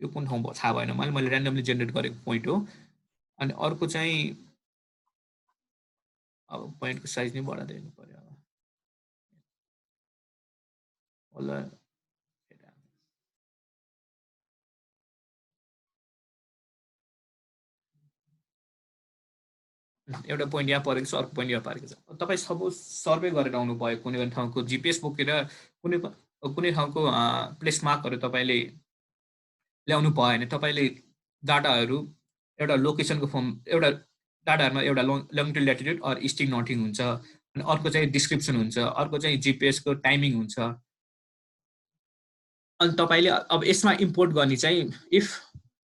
यो कुन ठाउँ थाहा भएन मैले ऱ्यान्डमली जेनेरेट गरेको पोइन्ट हो अनि अर्को चाहिँ अब पोइन्टको साइज नै बढाएर हेर्नु पर्यो होला एउटा पोइन्ट यहाँ परेको छ अर्को पोइन्ट यहाँ परेको छ तपाईँ सपोज सर्वे गरेर आउनु भयो कुनै पनि ठाउँको जिपिएस बोकेर कुनै ठाउँको प्लेस मार्कहरू तपाईँले ल्याउनु भयो भने तपाईँले डाटाहरू एउटा लोकेसनको फर्म एउटा डाटाहरूमा एउटा लङ्गिट्युड ल्याटिट्युड अर इस्टिङ नटिङ हुन्छ अनि अर्को चाहिँ डिस्क्रिप्सन हुन्छ अर्को चाहिँ जिपिएसको टाइमिङ हुन्छ अनि तपाईँले अब यसमा इम्पोर्ट गर्ने चाहिँ इफ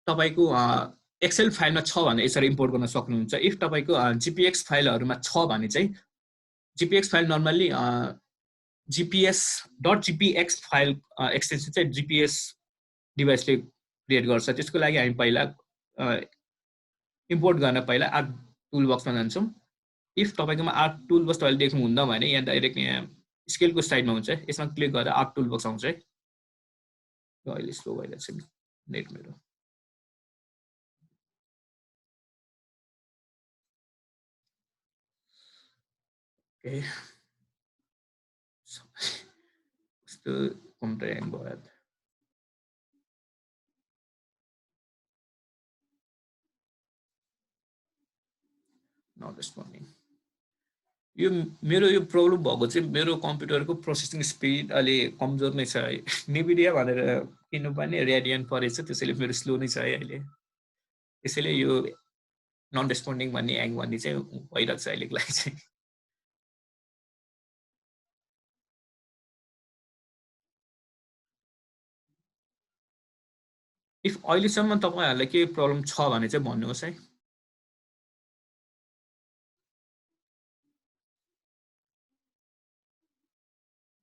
तपाईँको एक्सेल फाइलमा छ भने यसरी इम्पोर्ट गर्न सक्नुहुन्छ इफ तपाईँको जिपिएक्स फाइलहरूमा छ भने चाहिँ GPX file normally GPS dot GPX file extension चाहिँ जिपिएस डिभाइसले क्रिएट गर्छ त्यसको लागि हामी पहिला इम्पोर्ट गर्न पहिला आर्ट टुल बक्समा जान्छौँ इफ तपाईँकोमा आर्ट टुल बक्स तपाईँले देख्नुहुन्न भने यहाँ डाइरेक्ट यहाँ स्केलको साइडमा हुन्छ यसमा क्लिक गरेर आर्ट टुल बक्स आउँछ है अहिले स्लो भइरहेको छ नेट मेरो कस्तो कम्प्लेन भयो नट रेस्पोन्डिङ यो मेरो यो प्रब्लम भएको चाहिँ मेरो कम्प्युटरको प्रोसेसिङ स्पिड अलि कमजोर नै छ है निभिडिया भनेर किन्नुपर्ने रेडियन परेछ त्यसैले मेरो स्लो नै छ है अहिले त्यसैले यो नन रेस्पोन्डिङ भन्ने ह्याङ भन्ने चाहिँ भइरहेको छ अहिलेको लागि चाहिँ इफ अहिलेसम्म तपाईँहरूलाई केही प्रब्लम छ भने चाहिँ भन्नुहोस् है।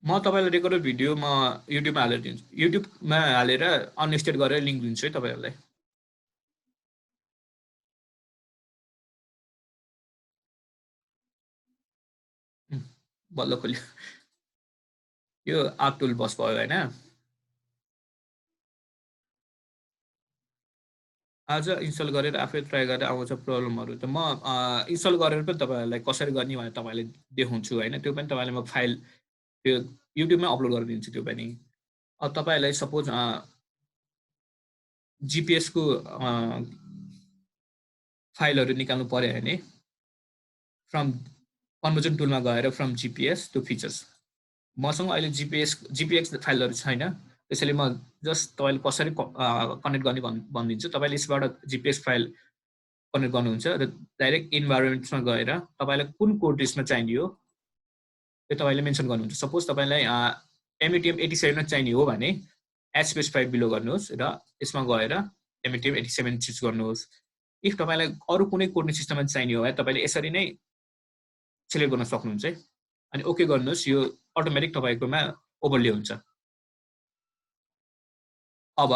म तपाईँलाई रेकर्डेड भिडियो म युट्युबमा हालेर दिन्छु, युट्युबमा हालेर अनलिस्टेड गरेर लिङ्क दिन्छु है तपाईँहरूलाई। बल्ल खोल्यो, यो आर्क टुल बस भयो होइन। आज इन्स्टल गरेर आफै ट्राई गरेर आउँछ प्रब्लमहरू त म इन्स्टल गरेर पनि तपाईँहरूलाई कसरी गर्ने भनेर तपाईँहरूले देखाउँछु होइन। त्यो पनि तपाईँलाई म फाइल त्यो युट्युबमै अपलोड गरिदिन्छु त्यो पनि। तपाईँहरूलाई सपोज जिपिएसको फाइलहरू निकाल्नु पऱ्यो भने फ्रम कन्भर्जन टुलमा गएर फ्रम जिपिएस टु फिचर्स, मसँग अहिले जिपिएक्स फाइलहरू छैन, त्यसैले म जस्ट तपाईँले कसरी कनेक्ट गर्ने भनिदिन्छु। तपाईँले यसबाट जिपिएस फाइल कनेक्ट गर्नुहुन्छ र डाइरेक्ट इन्भाइरोमेन्ट्समा गएर तपाईँलाई कुन कोड लिस्टमा चाहिने हो त्यो तपाईँले मेन्सन गर्नुहुन्छ। सपोज तपाईँलाई एमएटिएम 87 चाहिने हो भने एज स्पेसिफाइड बिलो गर्नुहोस् र यसमा गएर एमएटिएम 87 चुज गर्नुहोस्। इफ तपाईँलाई अरू कुनै कोडिङ सिस्टममा चाहिने हो भने तपाईँले यसरी नै सिलेक्ट गर्न सक्नुहुन्छ है। अनि ओके गर्नुहोस्, यो अटोमेटिक तपाईँकोमा ओभरले हुन्छ। अब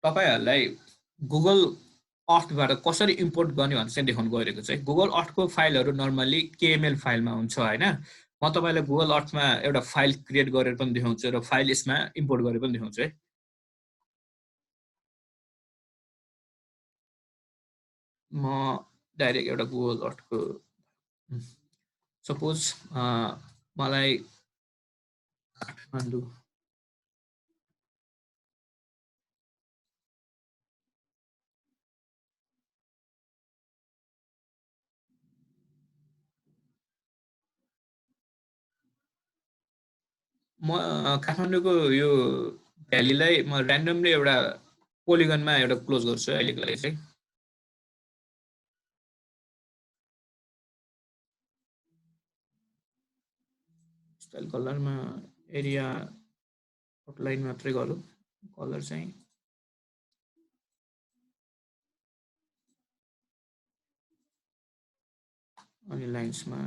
तपाईँहरूलाई गुगल अर्थबाट कसरी इम्पोर्ट गर्ने भनेर चाहिँ देखाउनु गइरहेको छ। गुगल अर्थको फाइलहरू नर्मल्ली केएमएल फाइलमा हुन्छ होइन। म तपाईँलाई गुगल अर्थमा एउटा फाइल क्रिएट गरेर पनि देखाउँछु र फाइल यसमा इम्पोर्ट गरेर पनि देखाउँछु है। म डाइरेक्ट एउटा गुगल अर्थको सपोज मलाई काठमाडौँ काठमाडौँको यो भ्यालीलाई म ऱ्यान्डमली एउटा पोलिगनमा एउटा क्लोज गर्छु अहिलेको लागि चाहिँ। स्टाइल कलरमा एरिया आउटलाइन मात्रै गरौँ, कलर चाहिँ अनि लाइन्समा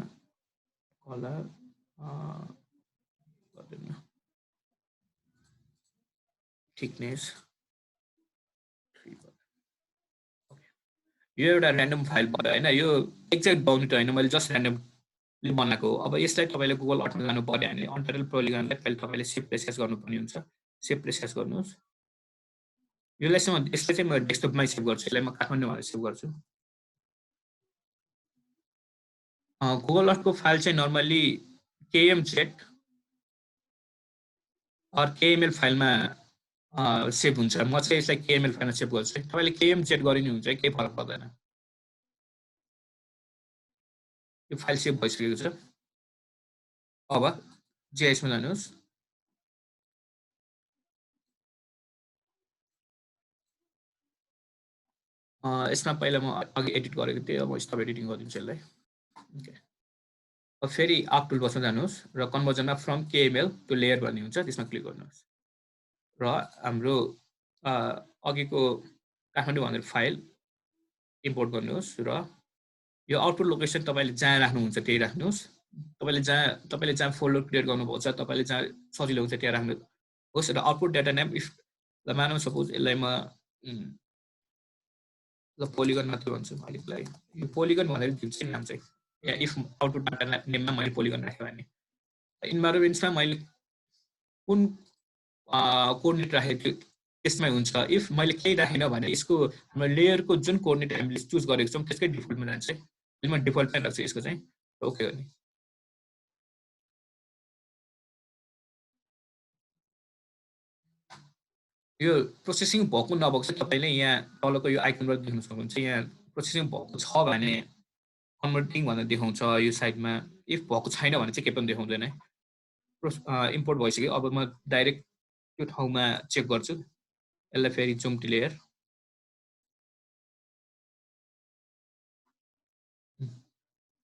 कलर गर्दैन, थिकनेस यो एउटा ऱ्यान्डम फाइल भयो होइन। यो एक्ज्याक्ट बाउन्डेड होइन, मैले जस्ट ऱ्यान्डमली बनाएको हो। अब यसलाई तपाईँले गुगल अर्थमा जानु पऱ्यो भने अन्टाइटल पोलिगनलाई पहिले तपाईँले सेभ प्रेस गर्नुपर्ने हुन्छ। सेभ प्रेस गर्नुहोस्। यसलाई चाहिँ म डेस्कटपमै सेभ गर्छु, यसलाई म काठमाडौँ भनेर सेभ गर्छु। गुगल अर्थको फाइल चाहिँ नर्मल्ली केएमजेड अर केएमएल फाइलमा सेभ हुन्छ। म चाहिँ यसलाई केएमएल फाइलमा सेभ गर्छु। तपाईँले केएमजेड गरिनु हुन्छ, केही फरक पर्दैन। यो फाइल सेभ भइसकेको छ। अब जिआइएसमा जानुहोस्। यसमा पहिला म अघि एडिट गरेको थिएँ, अब स्टप एडिटिङ गरिदिन्छु यसलाई। ओके, अब फेरि आर्क टुल बसमा जानुहोस् र कन्भर्जनमा फ्रम केएमएल टु लेयर भन्ने हुन्छ, त्यसमा क्लिक गर्नुहोस् र हाम्रो अघिको काठमाडौँ भनेर फाइल इम्पोर्ट गर्नुहोस् र यो आउटपुट लोकेसन तपाईँले जहाँ राख्नुहुन्छ त्यही राख्नुहोस्। तपाईँले जहाँ फोल्डर क्रिएट गर्नुभएको छ, तपाईँले जहाँ सजिलो हुन्छ त्यहाँ राख्नुहोस् र आउटपुट डाटा नेम इफ ल मानौँ सपोज यसलाई म ल पोलिगन मात्रै भन्छु अहिलेको लागि। यो पोलिगन भनेर दिन्छु नाम चाहिँ, या इफ आउटपुट डाटा नेममा मैले पोलिगन राखेँ भने इन्भाइरोमेन्ट्समा मैले कुन कोअर्डिनेट राखेको थियो त्यसमै हुन्छ। इफ मैले केही राखेन भने यसको हाम्रो लेयरको जुन कोअर्डिनेट हामीले चुज गरेको छौँ त्यसकै डिफल्टमा जान्छ। म डिफल्टमै राख्छु यसको चाहिँ, ओके गर्ने। यो प्रोसेसिङ भएको नभएको चाहिँ तपाईँले यहाँ तलको यो आइकनबाट देख्न सक्नुहुन्छ। यहाँ प्रोसेसिङ भएको छ भने कन्भर्टिङ भनेर देखाउँछ यो साइडमा, इफ भएको छैन भने चाहिँ केही पनि देखाउँदैन। इम्पोर्ट भइसक्यो। अब म डाइरेक्ट त्यो ठाउँमा चेक गर्छु। यसलाई फेरि जुम टु लेयर,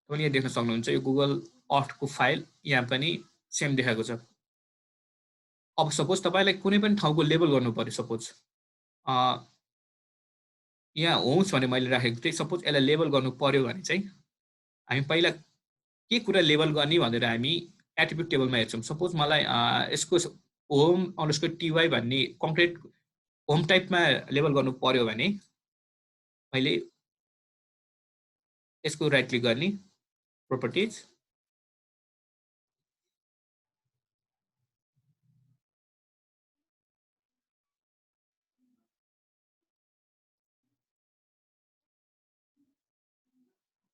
तपाईँले यहाँ देख्न सक्नुहुन्छ यो गुगल अर्थको फाइल यहाँ पनि सेम देखाएको छ। अब सपोज तपाईँलाई कुनै पनि ठाउँको लेबल गर्नु पर्यो, सपोज यहाँ होम्स भने मैले राखेको थिएँ सपोज यसलाई लेबल गर्नु पर्यो भने चाहिँ हामी पहिला के कुरा लेबल गर्ने भनेर हामी एट्रिब्युट टेबलमा हेर्छौँ सपोज मलाई यसको होम अन्डरस्कोर टिवाई भन्ने कङ्क्रिट होम टाइपमा लेबल गर्नु पर्यो भने मैले यसको राइट क्लिक गर्ने प्रोपर्टिज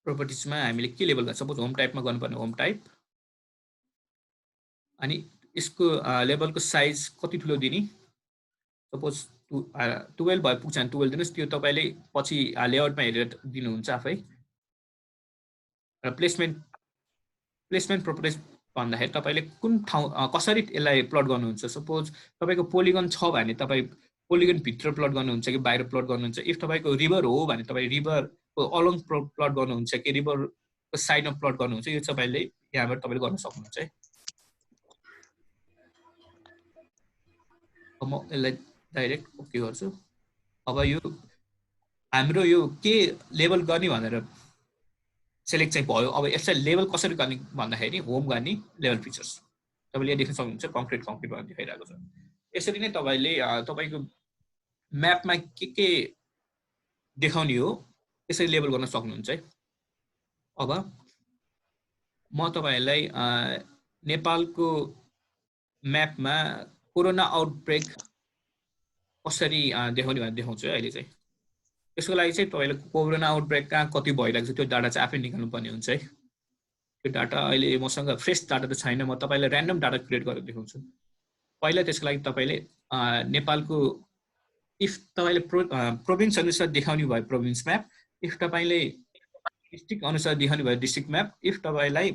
प्रोपर्टिजमा हामीले के लेबल गर्छ सपोज होम टाइपमा गर्नुपर्ने होम टाइप अनि यसको लेबलको साइज कति ठुलो दिने सपोज 12 भए पुग्छ भने 12 दिनुहोस् त्यो तपाईँले पछि लेआउटमा हेरेर दिनुहुन्छ आफै र प्लेसमेन्ट प्रोपर्टिज भन्दाखेरि तपाईँले कुन ठाउँ कसरी यसलाई प्लट गर्नुहुन्छ सपोज तपाईँको पोलिगन छ भने तपाईँ पोलिगन भित्र प्लट गर्नुहुन्छ कि बाहिर प्लट गर्नुहुन्छ इफ तपाईँको रिभर हो भने तपाईँ रिभरको अलङ प्लट गर्नुहुन्छ कि रिभरको साइडमा प्लट गर्नुहुन्छ यो तपाईँले यहाँबाट तपाईँले गर्न सक्नुहुन्छ है म यसलाई डाइरेक्ट ओके गर्छु अब यो हाम्रो यो के लेबल गर्ने भनेर सेलेक्ट चाहिँ भयो अब यसलाई लेबल कसरी गर्ने भन्दाखेरि होम गर्ने लेभल फिचर्स तपाईँले यहाँ देख्न सक्नुहुन्छ कङ्क्रिट भनेर देखाइरहेको छ यसरी नै तपाईँले तपाईँको म्यापमा के देखाउने हो यसरी लेबल गर्न सक्नुहुन्छ है अब म तपाईँहरूलाई नेपालको म्यापमा कोरोना आउटब्रेक कसरी देखाउने भनेर देखाउँछु है अहिले चाहिँ त्यसको लागि चाहिँ तपाईँले कोरोना आउटब्रेक कहाँ कति भइरहेको छ त्यो डाटा चाहिँ आफै निकाल्नु पर्ने हुन्छ है त्यो डाटा अहिले मसँग फ्रेस डाटा त छैन म तपाईँलाई ऱ्यान्डम डाटा क्रिएट गरेर देखाउँछु पहिला त्यसको लागि तपाईँले नेपालको इफ तपाईँले प्रोभिन्स अनुसार देखाउने भयो प्रोभिन्स म्याप इफ तपाईँले डिस्ट्रिक्ट अनुसार देखाउने भयो डिस्ट्रिक्ट म्याप इफ तपाईँलाई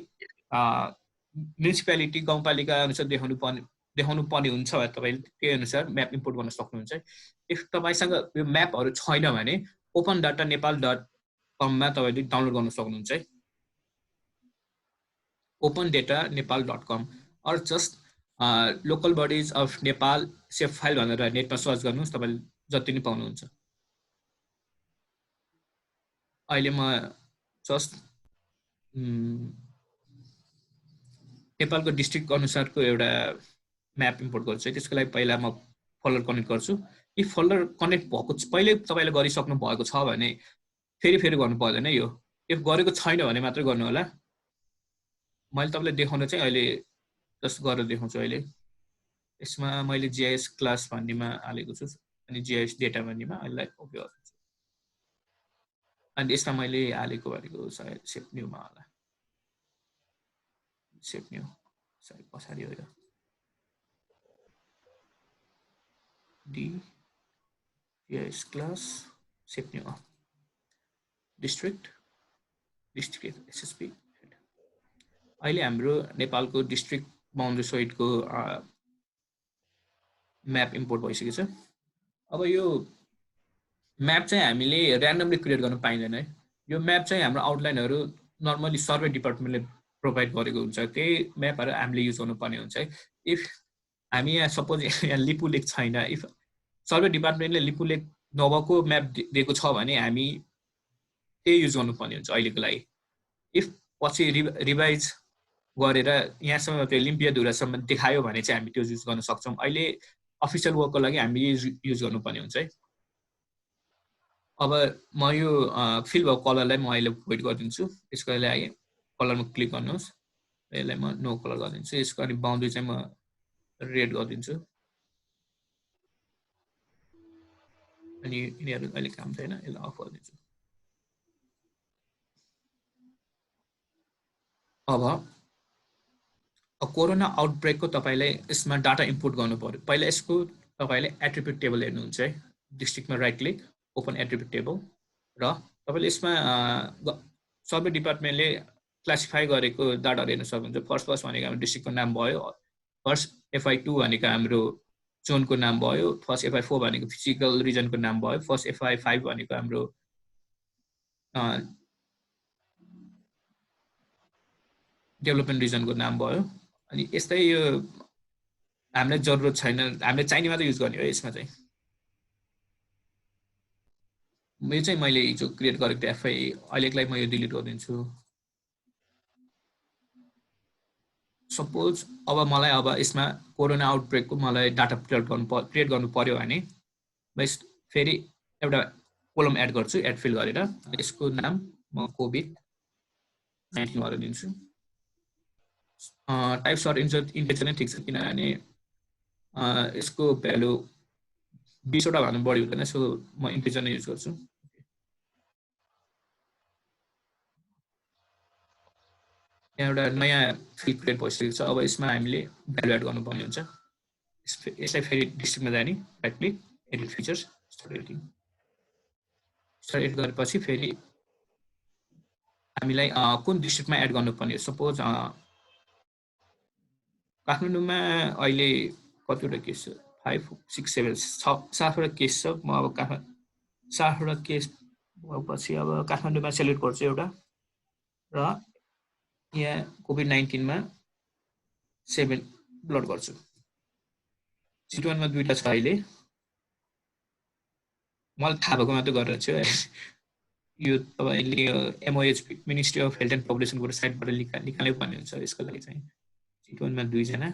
म्युनिसिपालिटी गाउँपालिका अनुसार देखाउनु पर्ने हुन्छ भने तपाईँले त्यही अनुसार म्याप इम्पोर्ट गर्न सक्नुहुन्छ इफ तपाईँसँग यो म्यापहरू छैन भने ओपन डाटा नेपाल .com तपाईँले डाउनलोड गर्न सक्नुहुन्छ है open data Nepal .com or just local bodies of Nepal shape file भनेर नेटमा सर्च गर्नुहोस् तपाईँले जति नै पाउनुहुन्छ अहिले म जस्ट नेपालको डिस्ट्रिक्ट अनुसारको एउटा म्याप इम्पोर्ट गर्छु है त्यसको लागि पहिला म फोल्डर कनेक्ट गर्छु यी फोल्डर कनेक्ट भएको पहिल्यै तपाईँले गरिसक्नु भएको छ भने फेरि गर्नु पर्दैन यो इफ गरेको छैन भने मात्रै गर्नु होला मैले तपाईँलाई देखाउन चाहिँ अहिले जस्ट गरेर देखाउँछु अहिले यसमा मैले जिआइएस क्लास भन्नेमा हालेको छु अनि जिआइएस डेटा भन्नेमा अहिले ओके गर्छु अनि यसमा मैले हालेको भनेको सायद सेभ न्यूमा होला सेभ न्यू सायद पछाडि हो यो D GIS class save new district SSP अहिले हाम्रो नेपालको डिस्ट्रिक्ट बाउन्ड्री सहितको म्याप इम्पोर्ट भइसकेको छ अब यो म्याप चाहिँ हामीले ऱ्यान्डमली क्रिएट गर्न पाइँदैन है यो म्याप चाहिँ हाम्रो आउटलाइनहरू नर्मली सर्वे डिपार्टमेन्टले प्रोभाइड गरेको हुन्छ त्यही म्यापहरू हामीले युज गर्नुपर्ने हुन्छ है इफ हामी यहाँ सपोज यहाँ लिपु लेक छैन इफ सर्वे डिपार्टमेन्टले लिपु लेक नभएको म्याप दिएको छ भने हामी त्यही युज गर्नुपर्ने हुन्छ अहिलेको लागि इफ पछि रिभाइज गरेर यहाँसम्म त्यो लिम्पियाधुरासम्म देखायो भने चाहिँ हामी त्यो युज गर्न सक्छौँ अहिले अफिसियल वर्कको लागि हामी युज गर्नुपर्ने हुन्छ है अब म यो फिल भएको कलरलाई म अहिले वेट गरिदिन्छु यसको लागि कलरमा क्लिक गर्नुहोस् यसलाई म नो कलर गरिदिन्छु यसको अनि बाउन्ड्री चाहिँ म रेड गरिदिन्छु अनि यिनीहरू अहिले काम छैन यसलाई अफ गरिदिन्छु अब कोरोना आउटब्रेकको तपाईँलाई यसमा डाटा इम्पोर्ट गर्नु पर्यो पहिला यसको तपाईँले एट्रिब्युट टेबल हेर्नुहुन्छ है डिस्ट्रिक्टमा right click open attribute table र तपाईँले यसमा सर्वे डिपार्टमेन्टले क्लासिफाई गरेको डाटाहरू हेर्न सक्नुहुन्छ फर्स्ट भनेको हाम्रो डिस्ट्रिक्टको नाम भयो फर्स्ट FI2 भनेको हाम्रो जोनको नाम भयो फर्स्ट FI4 भनेको फिजिकल रिजनको नाम भयो फर्स्ट FI5 भनेको हाम्रो डेभलपमेन्ट रिजनको नाम भयो अनि यस्तै यो हामीलाई जरुरत छैन हामीले चाहिने मात्रै युज गर्ने हो यसमा चाहिँ यो चाहिँ मैले हिजो क्रिएट गरेको थिएँ एफआई अहिलेलाई म यो डिलिट गरिदिन्छु सपोज अब मलाई अब यसमा कोरोना आउटब्रेकको मलाई डाटा क्रिएट गर्नु पर्यो भने फेरि एउटा कोलम एड गर्छु एड फिल गरेर यसको नाम म कोभिड-19 गरेर दिन्छु टाइप्स अर इन्टेजर नै ठिक छ किनभने यसको भ्यालु 20 वटा भन्दा बढी हुँदैन सो म इन्टेजर नै युज गर्छु यहाँ एउटा नयाँ फिल्ड क्रिएट भइसकेको छ अब यसमा हामीले भ्यालु एड गर्नुपर्ने हुन्छ यसलाई फेरि डिस्ट्रिक्टमा जाने right click edit features start edit गरेपछि फेरि हामीलाई कुन डिस्ट्रिक्टमा एड गर्नुपर्ने सपोज काठमाडौँमा अहिले कतिवटा केस छ 5 6 7 7वटा केस छ म अब 7वटा केस पछि अब काठमाडौँमा सेलेक्ट गर्छु एउटा र यहाँ कोभिड-19 मा 7 ब्लड गर्छु चितवनमा 2टा छ अहिले मलाई थाहा भएको मात्र गरेर छु यो तपाईले MOH ministry of health and पपुलेसनको साइटबाट निकाल्नै पर्ने हुन्छ यसको लागि चाहिँ चितवनमा 2 जना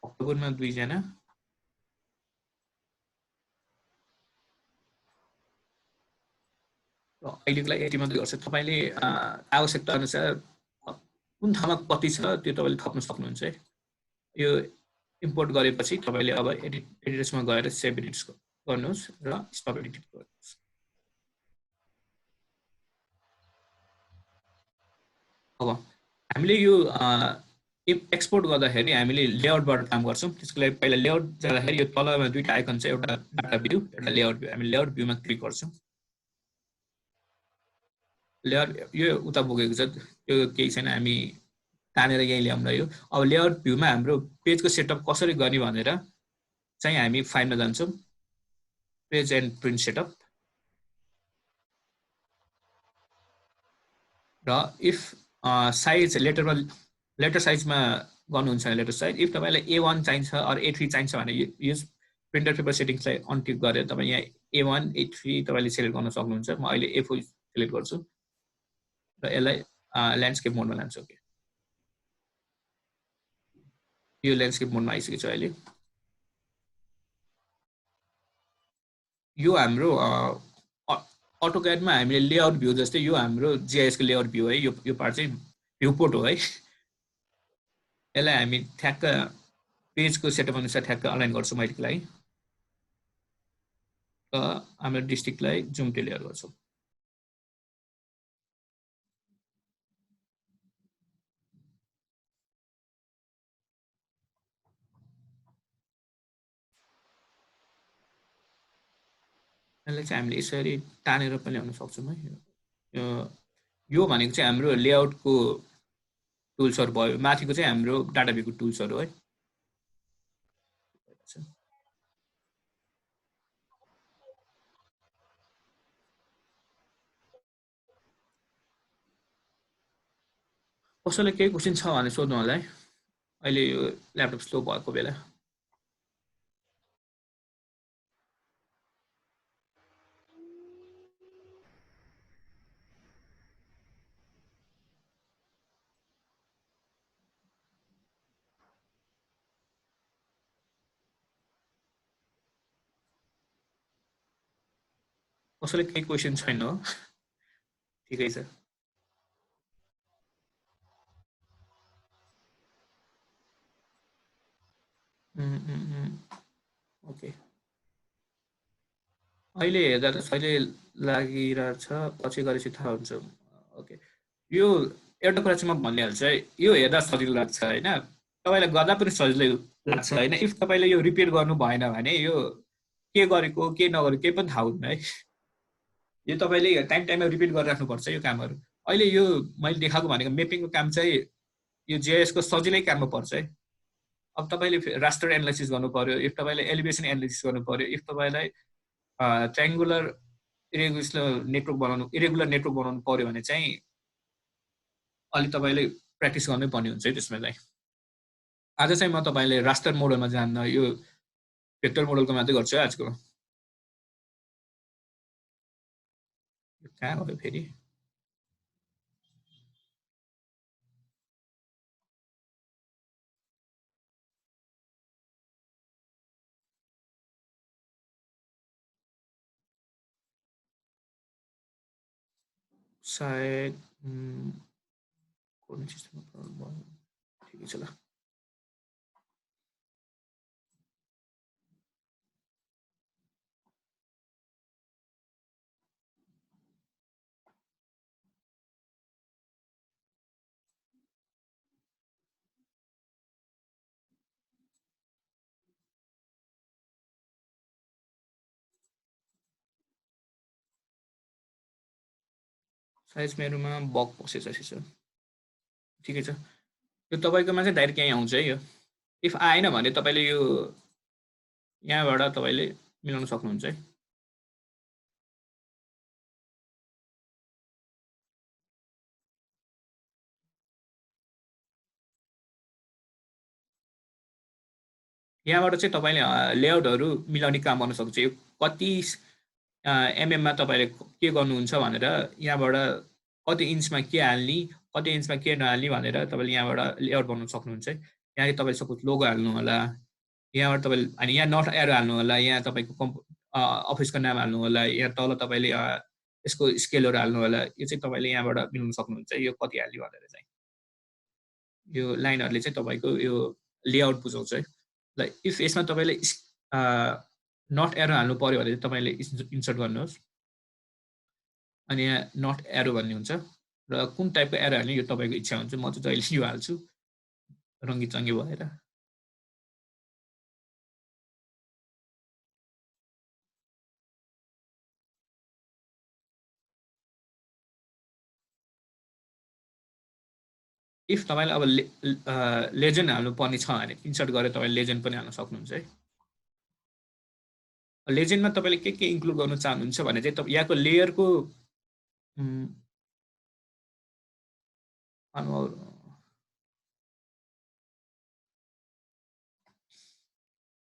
अक्टोबरमा 2 जना र अहिलेको लागि यति मात्रै गर्छ तपाईले आवश्यकता अनुसार कुन ठाउँमा कति छ त्यो तपाईले थप्न सक्नुहुन्छ है यो इम्पोर्ट गरेपछि तपाईले अब एडिटर्समा गएर सेभ एडिट्स गर्नुहोस् र स्टप एडिट गर्नुहोस् अब हामीले यो एक्सपोर्ट गर्दाखेरि हामीले लेआउटबाट काम गर्छौं त्यसको लागि पहिला लेआउट जाँदाखेरि यो तलमा 2टा आइकन छ एउटा डाटा भ्यू एउटा लेआउट भ्यू हामी लेआउट भ्यूमा क्लिक गर्छौं लेआउट यो उता पुगेको छ त्यो केही छैन हामी तानेर यही ल्याउँदा यो अब लेआउट भ्यूमा हाम्रो पेजको सेटअप कसरी गर्ने भनेर चाहिँ हामी फाइलमा जान्छौं पेज एन्ड प्रिन्ट सेटअप र इफ साइज लेटर साइजमा गर्नुहुन्छ लेटर साइज इफ तपाईलाई A1 चाहिन्छ अर A3 चाहिन्छ भने यो प्रिन्टर पेपर सेटिङ्सलाई अनटिक गरेर तपाई यहाँ A1 A3 तपाईले सिलेक्ट गर्न सक्नुहुन्छ म अहिले A4 सिलेक्ट गर्छु र यसलाई ल्यान्डस्केप मोडमा लान्छु ओके यो ल्यान्डस्केप मोडमा आइसकेको छ अहिले यो हाम्रो अटोक्याडमा हामीले लेआउट भ्यू जस्तै यो हाम्रो जीआईएस को लेआउट भ्यू है यो पार्ट चाहिँ भ्यूपोर्ट हो है यसलाई हामी ठ्याक्क पेजको सेटअप अनुसार ठ्याक्क अलाइन गर्छौं अहिलेको लागि र हाम्रो डिस्ट्रिक्टलाई जुम टेलियर गर्छौं यसलाई चाहिँ हामीले यसरी तानेर पनि ल्याउन सक्छौं है यो भनेको चाहिँ हाम्रो लेआउटको टुल्सहरु भयो माथिको चाहिँ हाम्रो डाटा भ्यूको टुल्सहरु है कसैलाई केही क्वेशन छ भने सोध्नु होला है अहिले यो ल्यापटप स्लो भएको बेला कसैलाई केही क्वेशन छैन हो ठिकै छ ओके अहिले हेर्दा त सहिले लागिरहेछ पछि गरेपछि थाहा हुन्छ ओके यो एउटा कुरा चाहिँ म भनिहाल्छु है यो हेर्दा सजिलो लाग्छ हैन तपाईलाई गर्दा पनि सजिलो लाग्छ हैन इफ तपाईले यो रिपिट गर्नु भएन भने यो के गरेको के नगरेको केही पनि थाहा हुँदैन है यो तपाईले टाइममा रिपिट गरिराख्नु पर्छ यो कामहरु अहिले यो मैले देखाएको भनेको म्यापिङको काम चाहिँ यो जीआईएस को सजिलै काममा पर्छ है अब तपाईले रास्टर एनालाइसिस गर्नु पर्यो इफ तपाईले एलिभेसन एनालाइसिस गर्नु पर्यो इफ तपाईलाई ट्रायंगुलर इरेगुलर नेटवर्क बनाउनु पर्यो भने चाहिँ अलि तपाईले प्र्याक्टिस गर्नै पर्ने हुन्छ है त्यसमा चाहिँ आज चाहिँ म तपाईँले रास्टर मोडलमा जान्न, यो भेक्टर मोडलको मात्रै गर्छु है आजको। कहाँ गयो फेरि? सायद कुन सिस्टममा प्रब्लम भयो? ठिकै छ ल। सायद मेरोमा बग पसेछ सिस्टम। ठिकै छ, यो तपाईँकोमा चाहिँ डाइरेक्ट यहीँ आउँछ है यो। इफ आएन भने तपाईँले यो यहाँबाट तपाईँले मिलाउन सक्नुहुन्छ है। यहाँबाट चाहिँ तपाईँले लेआउटहरू मिलाउने काम गर्न सक्छ। यो कति एमएममा तपाईँले के गर्नुहुन्छ भनेर यहाँबाट कति इन्चमा के हाल्ने, कति इन्चमा के नहाल्ने भनेर तपाईँले यहाँबाट लेआउट बनाउन सक्नुहुन्छ है। यहाँ तपाईँले सपोज लोगो हाल्नु होला, यहाँबाट तपाईँले अनि यहाँ नट एरो हाल्नु होला, यहाँ तपाईँको अफिसको नाम हाल्नु होला, यहाँ तल तपाईँले यसको स्केलहरू हाल्नु होला। यो चाहिँ तपाईँले यहाँबाट मिलाउन सक्नुहुन्छ यो कति हाल्ने भनेर चाहिँ। यो लाइनहरूले चाहिँ तपाईँको यो लेआउट बुझाउँछ है। ल इफ यसमा तपाईँले नट एरो हाल्नु पऱ्यो भने तपाईँले इन्सर्ट गर्नुहोस्, अनि यहाँ नट एरो भन्ने हुन्छ र कुन टाइपको एरो हाल्ने यो तपाईँको इच्छा हुन्छ। म चाहिँ जहिले यो हाल्छु रङ्गी चङ्गी भएर। इफ तपाईँले अब लेजेन्ड हाल्नु पर्ने छ भने इन्सर्ट गरेर तपाईँले लेजेन्ड पनि हाल्न सक्नुहुन्छ है। लेजेन्डमा तपाईँले के इन्क्लुड गर्न चाहनुहुन्छ भने चाहिँ यहाँको लेयरको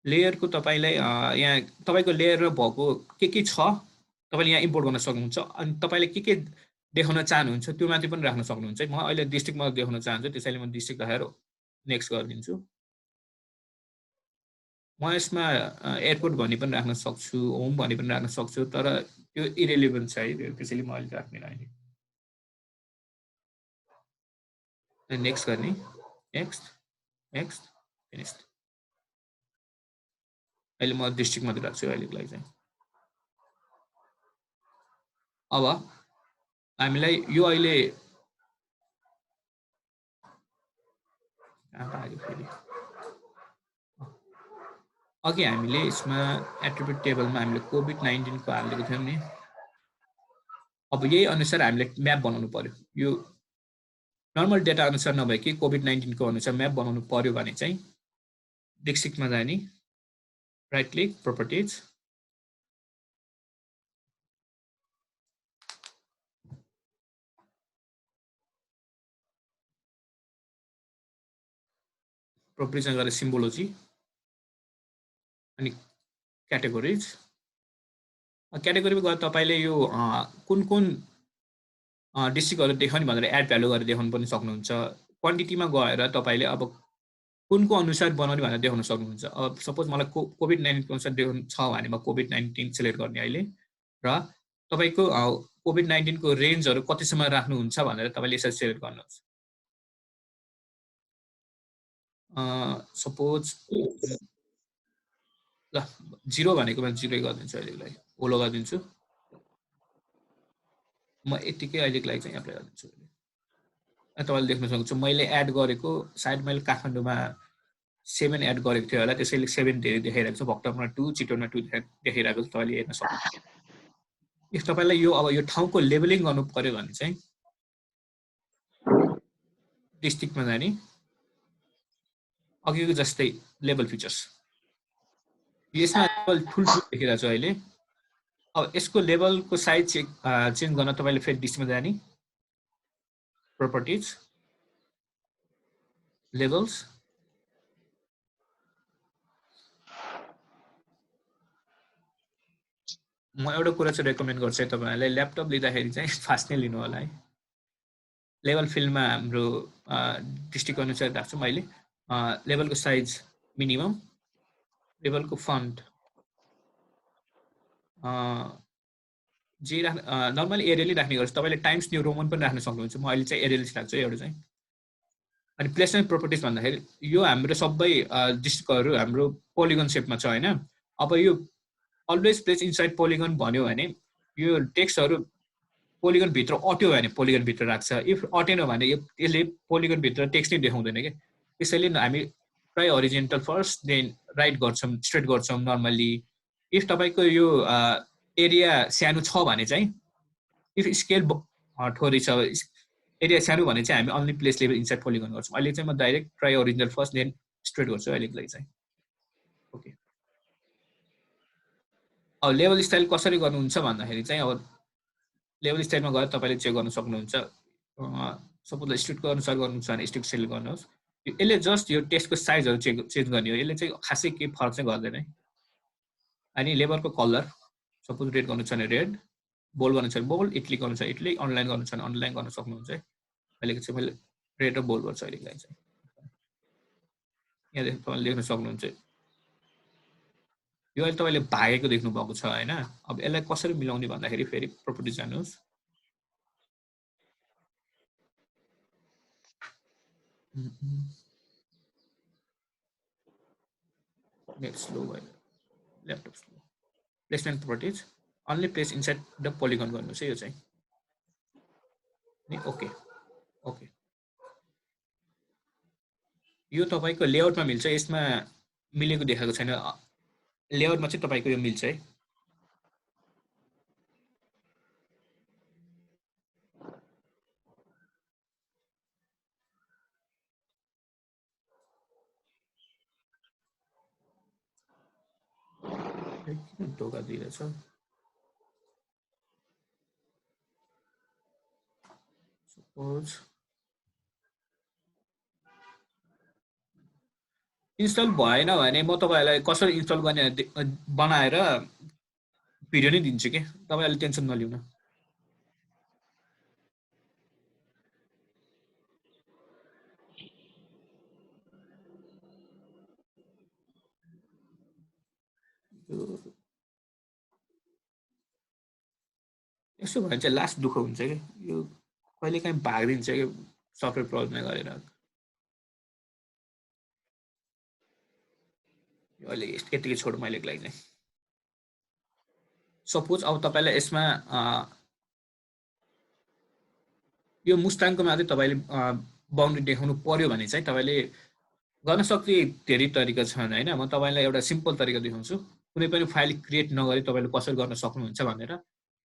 लेयरको तपाईँलाई यहाँ तपाईँको लेयरमा भएको के छ तपाईँले यहाँ इम्पोर्ट गर्न सक्नुहुन्छ। अनि तपाईँले के देखाउन चाहनुहुन्छ त्यो माथि पनि राख्न सक्नुहुन्छ है। म अहिले डिस्ट्रिक्टमा देखाउन चाहन्छु, त्यसैले म डिस्ट्रिक्ट राखेर नेक्स्ट गरिदिन्छु। म यसमा एयरपोर्ट भन्ने पनि राख्न सक्छु, होम भन्ने पनि राख्न सक्छु, तर त्यो इरेलिभेन्ट छ है, त्यसैले म अहिले राख्दिनँ अहिले। नेक्स्ट गर्ने, नेक्स्ट नेक्स्ट फिनिस्ड। अहिले म डिस्ट्रिक्ट मात्रै राख्छु अहिलेको लागि चाहिँ। अब हामीलाई यो अहिले फेरि अघि हामीले यसमा एट्रिब्युट टेबलमा हामीले कोभिड-19 को हालेको थियौँ नि। अब यही अनुसार हामीले म्याप बनाउनु पर्यो। यो नर्मल डेटा अनुसार नभए कि कोभिड-19 को अनुसार म्याप बनाउनु पर्यो भने चाहिँ डिस्ट्रिक्टमा जाने, राइट क्लिक, प्रोपर्टिज, प्रोपर्टिजमा गएर सिम्बोलोजी अनि क्याटेगोरिज। क्याटेगोरीमा गएर तपाईँले यो कुन डिस्ट्रिक्टहरू देखाउने भनेर एड भ्यालु गरेर देखाउनु पनि सक्नुहुन्छ। क्वान्टिटीमा गएर तपाईँले अब कुनको अनुसार बनाउने भनेर देखाउन सक्नुहुन्छ। अब सपोज मलाई कोभिड-19 अनुसार देखाउनु छ भने म कोभिड-19 सिलेक्ट गर्ने अहिले, र तपाईँको कोभिड-19 को रेन्जहरू कतिसम्म राख्नुहुन्छ भनेर तपाईँले यसरी सिलेक्ट गर्नुहोस्। सपोज ल 0 भनेको म 0 गरिदिन्छु अहिलेको लागि, ओलो गरिदिन्छु। म यतिकै अहिलेको लागि चाहिँ एप्लाई गरिदिन्छु। तपाईँले देख्न सक्नुहुन्छ मैले एड गरेको सायद मैले काठमाडौँमा 7 एड गरेको थियो होला, त्यसैले 7 धेरै देखाइरहेको छ। भक्तपुरमा 2, चितवनमा 2 देखाइरहेको छ, तपाईँले हेर्न सक्नुहुन्छ। इफ तपाईँलाई यो अब यो ठाउँको लेबलिङ गर्नु पर्यो भने चाहिँ डिस्ट्रिक्टमा जाने, अघिको जस्तै लेबल फिचर्स, यसमा लेबल ठुल्ठुलो देखिरहेको छ अहिले। अब यसको लेबलको साइज चेन्ज गर्न तपाईँले फेरि डिस्ट्रिक्टमा जाने, प्रोपर्टिज, लेबल्स, म एउटा कुरा चाहिँ रेकमेन्ड गर्छु है तपाईँहरूलाई, ल्यापटप लिँदाखेरि चाहिँ फास्ट नै लिनु होला है। लेभल फिल्डमा हाम्रो डिस्ट्रिक्ट अनुसार राख्छु मैले। लेभलको साइज मिनिमम, लेभलको फन्ट जे नर्मली एरियली राख्ने गर्छु। तपाईँले टाइम्स न्यू रोमन पनि राख्न सक्नुहुन्छ, म अहिले चाहिँ एरियली राख्छु एउटा चाहिँ। अनि प्लेसमेन्ट प्रोपर्टिज भन्दाखेरि यो हाम्रो सबै डिस्ट्रिक्टहरू हाम्रो पोलिगन सेपमा छ होइन। अब यो अलवेज प्लेस इनसाइड पोलिगन भन्यो भने यो टेक्स्टहरू पोलिगनभित्र अट्यो भने पोलिगनभित्र राख्छ, इफ अटेन भने यसले पोलिगनभित्र टेक्स्ट नै देखाउँदैन क्या। त्यसैले हामी प्राय हरिजेन्टल फर्स्ट देन राइट गर्छौँ, स्ट्रेट गर्छौँ नर्मल्ली। इफ तपाईँको यो एरिया सानो छ भने चाहिँ, इफ स्केल थोरै छ, एरिया सानो भने चाहिँ हामी अन्ली प्लेस लेभल इन्साइड पोलिगन गर्छौँ। अहिले चाहिँ म direct try original first then straight गर्छु अहिलेको लागि चाहिँ। ओके, अब लेभल स्टाइल कसरी गर्नुहुन्छ भन्दाखेरि चाहिँ अब लेभल स्टाइलमा गएर तपाईँले चेक गर्न सक्नुहुन्छ। सपोज स्ट्रिटको अनुसार गर्नुहुन्छ भने स्ट्रिट सेलेक्ट गर्नुहोस्। यसले जस्ट यो टेक्स्टको साइजहरू चेन्ज गर्ने हो, यसले चाहिँ खासै केही फरक चाहिँ गर्दैन है। अनि लेभलको कलर सपोज रेड गर्नु छ भने रेड, बोल्ड गर्नु छ भने बोल्ड, इटलिक गर्नु छ भने इटलिक, अनलाइन गर्नु छ भने अनलाइन गर्न सक्नुहुन्छ है। अहिलेको चाहिँ मैले रेड र बोल्ड गर्छु अहिलेको लागि चाहिँ। यहाँ तपाईँले देख्न सक्नुहुन्छ यो अहिले तपाईँले भागेको देख्नु भएको छ होइन। अब यसलाई कसरी मिलाउने भन्दाखेरि फेरि प्रोपर्टिज जानुहोस्। नेट स्लो भयो, laptop slow. Placement properties only place inside the polygon गर्नुहोस् है यो चाहिँ। ओके ओके, यो तपाईँको लेआउटमा मिल्छ, यसमा मिलेको देखाएको छैन। लेआउटमा चाहिँ तपाईँको यो मिल्छ है। किन ढोका दिइरहेछ? सपोज इन्स्टल भएन भने म तपाईँहरूलाई कसरी इन्स्टल गर्ने बनाएर भिडियो नै दिन्छु कि, तपाईँहरूले टेन्सन नलिउन। यसो भने चाहिँ लास्ट दुःख हुन्छ कि यो कहिले काहीँ भागिदिन्छ कि सफ्टवेयर प्रब्लमले गरेर। अहिले यतिकै छोड मैले लागि चाहिँ। सपोज अब तपाईँलाई यसमा यो मुस्ताङको मात्रै तपाईँले बाउन्ड्री देखाउनु पर्यो भने चाहिँ तपाईँले गर्न सक्ने धेरै तरिका छन् होइन। म तपाईँलाई एउटा सिम्पल तरिका देखाउँछु। कुनै पनि फाइल क्रिएट नगरी तपाईँले कसरी गर्न सक्नुहुन्छ भनेर।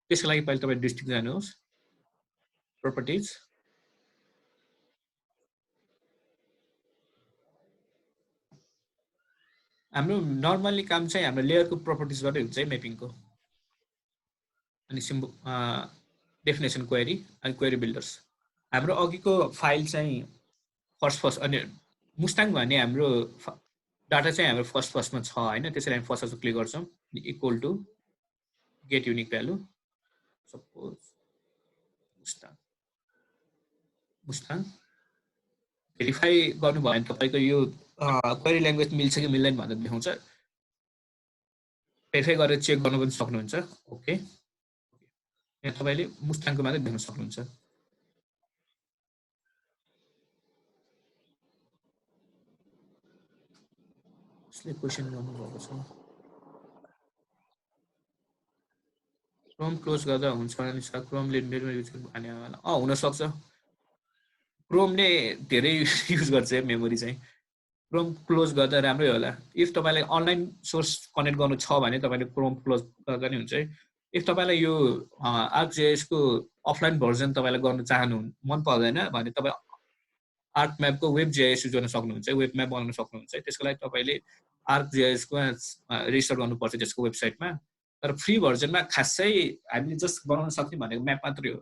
त्यसको लागि पहिले तपाईँ डिस्ट्रिक्ट जानुहोस्, प्रोपर्टिज, हाम्रो नर्मल्ली काम चाहिँ हाम्रो लेयरको प्रोपर्टिजबाटै हुन्छ है म्यापिङको। अनि सिम्बल डेफिनेसन क्वेरी अनि क्वेरी बिल्डर्स। हाम्रो अघिको फाइल चाहिँ फर्स्ट अनि मुस्ताङ भन्ने हाम्रो डाटा चाहिँ हाम्रो फर्स्टमा छ होइन। त्यसरी हामी फर्स्टमा क्लिक गर्छौँ, equal to get unique value. Suppose Mustang verify गर्नुभयो भने तपाईँको यो क्वेरी ल्याङ्ग्वेज मिल्छ कि मिल्दैन भनेर देखाउँछ। भेरिफाई गरेर चेक गर्नु पनि सक्नुहुन्छ। ओके, यहाँ तपाईँले मुस्ताङको मात्रै देख्न सक्नुहुन्छ। यसले क्वेसन गर्नुभएको छ। क्रोम क्लोज गर्दा हुन्छ भने क्रोमले मेरो युज गर्ने हुनसक्छ। क्रोमले धेरै युज गर्छ मेमोरी चाहिँ। क्रोम क्लोज गर्दा राम्रै होला। इफ तपाईँलाई अनलाइन सोर्स कनेक्ट गर्नु छ भने तपाईँले क्रोम क्लोज गर्दा नि हुन्छ है। इफ तपाईँलाई यो आर्कजेएसको अफलाइन भर्जन तपाईँलाई गर्नु चाहनु मन पर्दैन भने तपाईँ आर्क म्यापको वेब जेएस युज गर्न सक्नुहुन्छ, वेब म्याप बनाउन सक्नुहुन्छ। त्यसको लागि तपाईँले आर्क जेएसको रेजिस्टर गर्नुपर्छ त्यसको वेबसाइटमा। तर फ्री भर्जनमा खासै हामीले जस्ट बनाउन सक्ने भनेको म्याप मात्रै हो,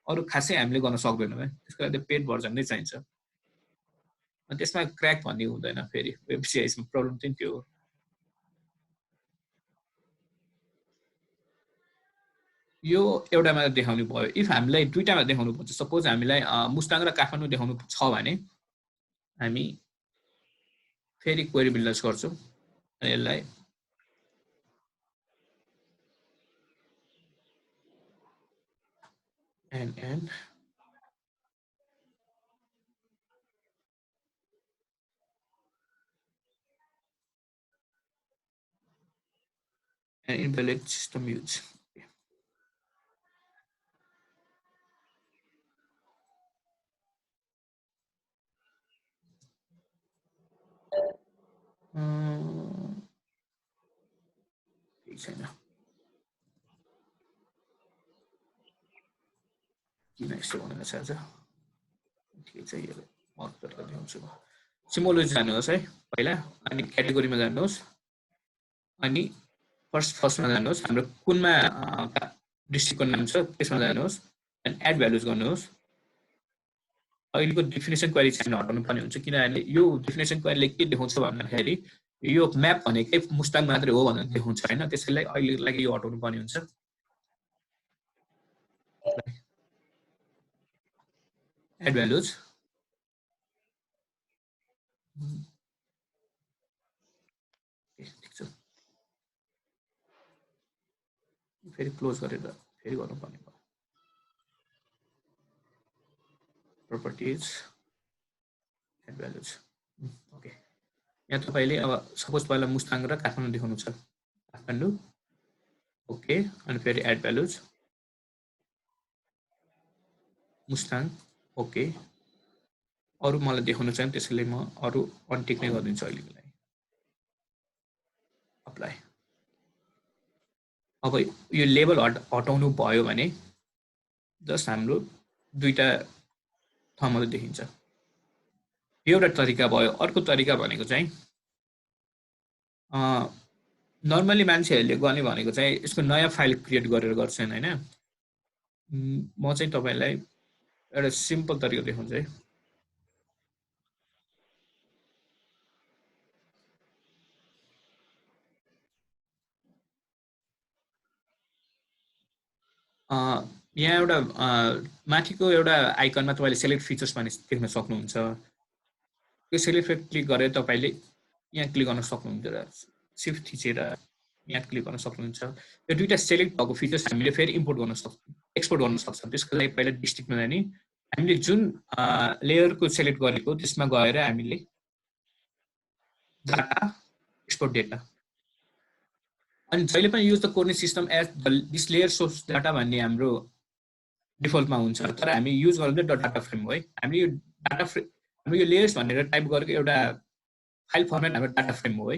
अरू खासै हामीले गर्न सक्दैनौँ है। त्यसको लागि पेड भर्जन नै चाहिन्छ। अनि त्यसमा क्र्याक भन्ने हुँदैन। फेरि वेब जेएसमा प्रब्लम चाहिँ त्यो हो। यो एउटामा देखाउनु भयो। इफ हामीलाई दुईटामा देखाउनु पर्छ, सपोज हामीलाई मुस्ताङ र काठमाडौँ देखाउनु छ भने हामी फेरि क्वेरी बिल्डर्स गर्छौँ, यसलाई and invalid system use. छैन किन यस्तो भनेर छ आज ठिकै छ। यो मर्कर देखाउँछु म। सिमोलोजी जानुहोस् है पहिला, अनि क्याटेगोरीमा जानुहोस्, अनि फर्स्टमा जानुहोस्, हाम्रो कुनमा डिस्ट्रिक्टको नाम छ त्यसमा जानुहोस्, अनि एड भ्यालुज गर्नुहोस्। अहिलेको डेफिनेसन क्वेरी चाहिँ हटाउनु पर्ने हुन्छ, किनभने यो डेफिनेसन क्वेरीले के देखाउँछ भन्दाखेरि यो म्याप भनेकै मुस्ताङ मात्रै हो भनेर देखाउँछ हैन, त्यसैले अहिलेको लागि यो हटाउनु पर्ने हुन्छ। एड भ्यालुज ठिक छ, फेरि क्लोज गरेर फेरि गर्नुपर्ने भयो। Properties add values okay. यहाँ तपाईले अब सपोज पहिला मुस्ताङ र काठमाडौँ देखाउनु छ, काठमाडौँ ओके, अनि फेरि एड भ्यालुज मुस्ताङ ओके। अरु मलाई देखाउन चाहिँ त्यसैले म अरु अनटिक नै गरिदिन्छु अहिलेको लागि। अप्लाई। अब यो लेबल हटाउनु भयो भने जस्ट हाम्रो दुईटा ठाउँमा देखिन्छ। यो एउटा तरिका भयो। अर्को तरिका भनेको चाहिँ नर्मली मान्छेहरूले गर्ने भनेको चाहिँ यसको नयाँ फाइल क्रिएट गरेर गर्छन् हैन। म चाहिँ तपाईलाई एउटा सिम्पल तरिका देखाउँछु है। यहाँ एउटा माथिको एउटा आइकनमा तपाईले सेलेक्ट फिचर्स भन्ने देख्न सक्नुहुन्छ। त्यो सेलेक्ट क्लिक गरेर तपाईले यहाँ क्लिक गर्न सक्नुहुन्छ, शिफ्ट थिचेर यहाँ क्लिक गर्न सक्नुहुन्छ। यो दुईटा सेलेक्ट भएको फिचर्स हामीले फेरि इम्पोर्ट गर्न सक्छौं, एक्सपोर्ट गर्न सक्छौं। त्यसको लागि पहिला डिस्ट्रिक्टमा जाने, हामीले जुन लेयरको सेलेक्ट गरेको त्यसमा गएर हामीले डाटा एक्सपोर्ट डेटा, अनि जहिले पनि use the coordinate system as this layer source data भन्ने हाम्रो डिफल्टमा हुन्छ। तर हामी युज गर्ने डाटा फ्रेम हो है। हामीले यो डाटा फ्रेम, हाम्रो यो लेयर्स भनेर टाइप गरेको एउटा फाइल फर्मेट हाम्रो डाटा फ्रेम हो है।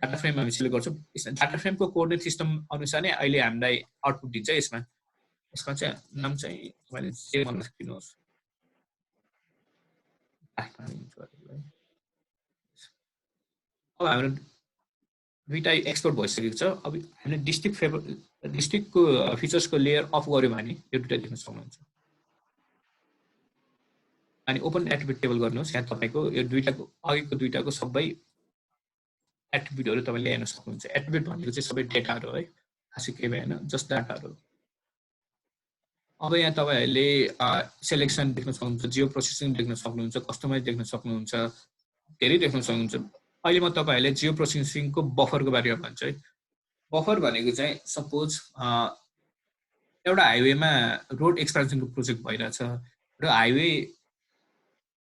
डाटा फ्रेम हामी सिलेक्ट गर्छौं। डाटा फ्रेमको कोर्डिनेट सिस्टम अनुसार नै अहिले हामीलाई आउटपुट दिन्छ। यसमा चाहिँ नाम चाहिँ मैले सेभ गर्न सकिनुहोस्। अब हाम्रो दुईटा एक्सपोर्ट भइसकेको छ। अब हामीले डिस्ट्रिक्टको फिचर्सको लेयर अफ गर्यो भने यो दुईटा देख्न सक्नुहुन्छ। अनि ओपन एट्रिब्युट टेबल गर्नुहोस्। यहाँ तपाईको यो दुईटाको अघिको दुईटाको सबै एट्रिब्युटहरु तपाईले हेर्न सक्नुहुन्छ। एट्रिब्युट भनेको चाहिँ सबै डेटाहरु है, खासै केही भएन, जस्ट डाटाहरु। अब यहाँ तपाईहरुले सिलेक्सन देख्न सक्नुहुन्छ, जियो प्रोसेसिङ देख्न सक्नुहुन्छ, कस्टमाइज देख्न सक्नुहुन्छ, धेरै देख्न सक्नुहुन्छ। अहिले म तपाईहरुले जियो प्रोसेसिङको बफरको बारेमा भन्छु है। बफर भनेको चाहिँ सपोज एउटा हाइवेमा रोड एक्सपेन्सनको प्रोजेक्ट भइरहेछ र हाइवे